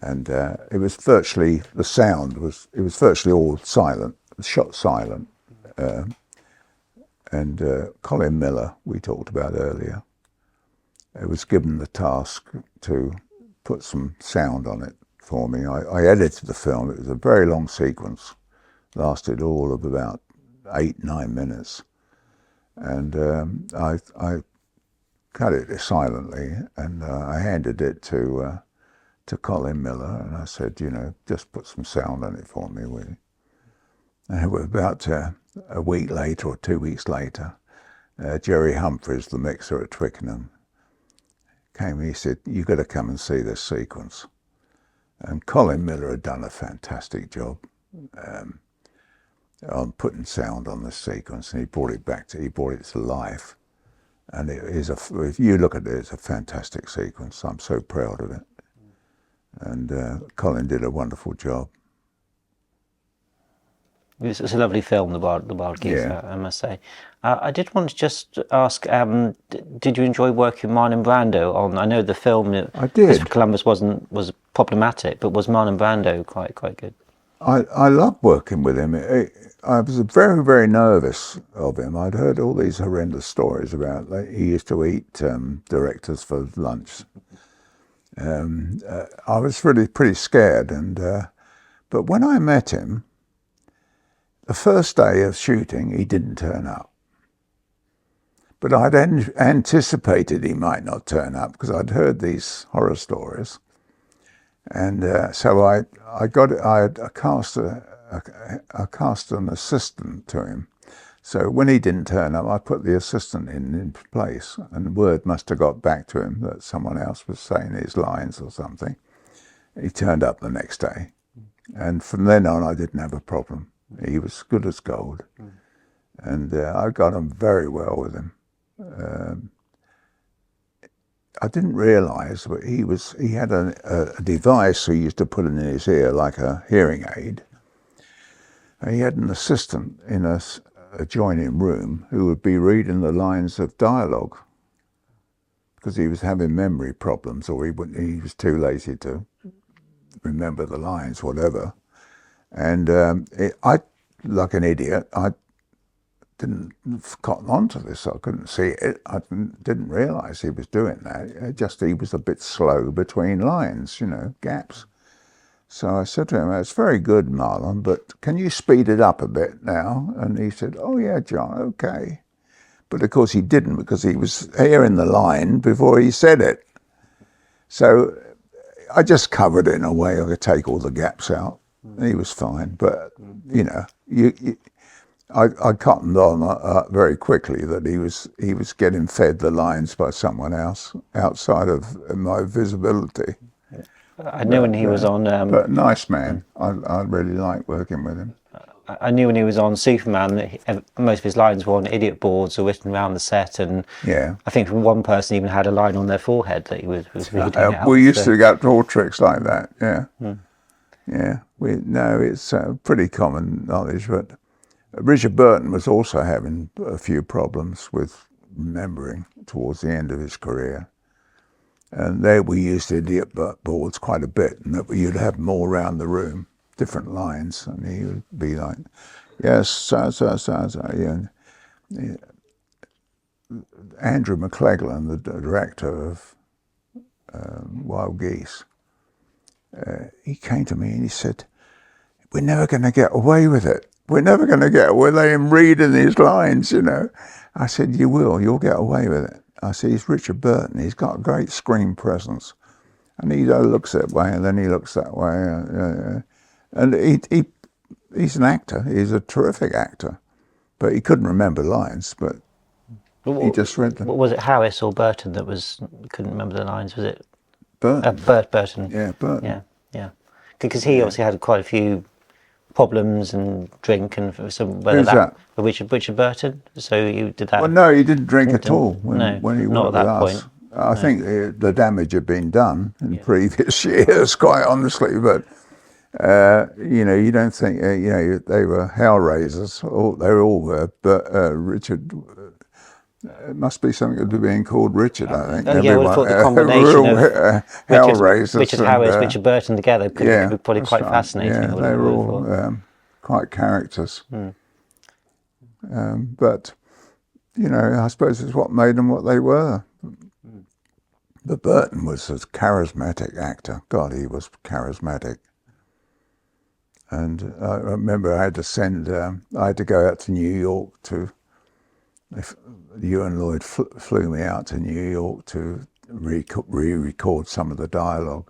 and it was virtually, the sound was all silent, shot silent. And Colin Miller, we talked about earlier, was given the task to put some sound on it for me. I edited the film. It was a very long sequence, lasted all of about 8-9 minutes, and I cut it silently, and I handed it to Colin Miller, and I said, you know, just put some sound on it for me, will you? And we're about a week later or 2 weeks later, Jerry Humphries, the mixer at Twickenham, came. He said, "You got to come and see this sequence." And Colin Miller had done a fantastic job on putting sound on this sequence, and he brought it to life. And it is if you look at it, it's a fantastic sequence. I'm so proud of it. And Colin did a wonderful job. It's a lovely film, The Wild Geese, Yeah. I must say. I did want to just ask, did you enjoy working with Marlon Brando on? I know the film I did. Christopher Columbus was problematic, but was Marlon Brando quite good? I loved working with him. I was very, very nervous of him. I'd heard all these horrendous stories about, like, he used to eat directors for lunch. I was really pretty scared, but when I met him, the first day of shooting, he didn't turn up. But I'd anticipated he might not turn up because I'd heard these horror stories. And so I cast an assistant to him. So when he didn't turn up, I put the assistant in place, and word must have got back to him that someone else was saying his lines or something. He turned up the next day, and from then on, I didn't have a problem. He was good as gold, and I got on very well with him. I didn't realise, but he had a device he used to put in his ear, like a hearing aid. And he had an assistant in a adjoining room who would be reading the lines of dialogue because he was having memory problems, or he was too lazy to remember the lines, whatever. And I, like an idiot, I didn't cotton on to this. I couldn't see it. I didn't realise he was doing that. He was a bit slow between lines, you know, gaps. So I said to him, "It's very good, Marlon, but can you speed it up a bit now?" And he said, "Oh yeah, John, okay." But of course he didn't, because he was hearing the line before he said it. So I just covered it in a way I could take all the gaps out. He was fine, but you know, I cottoned on very quickly that he was getting fed the lines by someone else outside of my visibility. I knew when he was on. But nice man. I really liked working with him. I knew when he was on Superman that most of his lines were on idiot boards or written around the set, and Yeah. I think one person even had a line on their forehead that he was reading out. We used to get all tricks like that. Yeah. Yeah. It's pretty common knowledge, but Richard Burton was also having a few problems with remembering towards the end of his career. And there we used idiot boards quite a bit, and that you'd have them all around the room, different lines, and he would be like, "Yes, so. Yeah. Andrew McLaglen, the director of Wild Geese, he came to me and he said, "We're never going to get away with it. We're never going to get away with him reading these lines, you know." I said, "You will. You'll get away with it." I said, "He's Richard Burton. He's got a great screen presence. And he looks that way, and then he looks that way. And he's an actor. He's a terrific actor. But he couldn't remember lines, but he just read them." Was it Harris or Burton that couldn't remember the lines? Was it Burton? Burton. Yeah, Burton. Yeah. Because he obviously had quite a few problems and drink, and Who's that? Richard Burton. So you did that? Well, no, he didn't drink at all when he not worked at that with us. point. I think the damage had been done in previous years, quite honestly. But you don't think they were hellraisers. They all were. But Richard, it must be something to being called Richard. I think. I would have thought the combination of hellraisers, Richard Harris, Richard Burton together could be probably quite fascinating. Yeah, they were all quite characters. But I suppose it's what made them what they were. But Burton was a charismatic actor. God, he was charismatic. And I remember I had to go out to New York Ewan Lloyd flew me out to New York to re-record some of the dialogue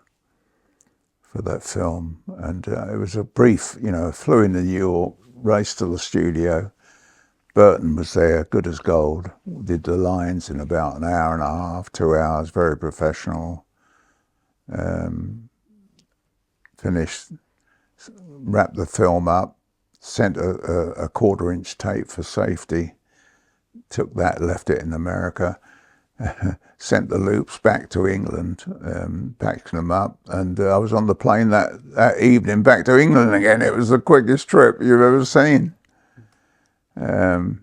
for that film. And it was a brief, flew into New York, raced to the studio. Burton was there, good as gold, did the lines in about an hour and a half, 2 hours, very professional. Finished, wrapped the film up, sent a 1/4-inch tape for safety, took that, left it in America, sent the loops back to England, packed them up, and I was on the plane that evening back to England again. It was the quickest trip you've ever seen. No,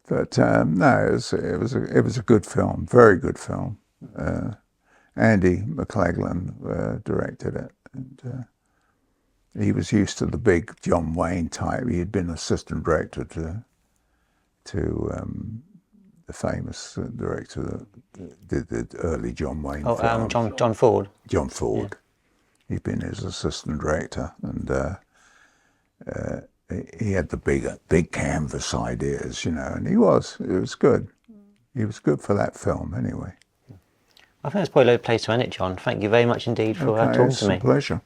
it was a good film, very good film. Andy McLaglen directed it, and he was used to the big John Wayne type. He had been assistant director to the famous director that did the early John Wayne films. John Ford. John Ford. Yeah. He'd been his assistant director, and he had the big canvas ideas, and it was good. He was good for that film anyway. I think that's probably a low place to end it, John. Thank you very much indeed for talking to me. It's a pleasure.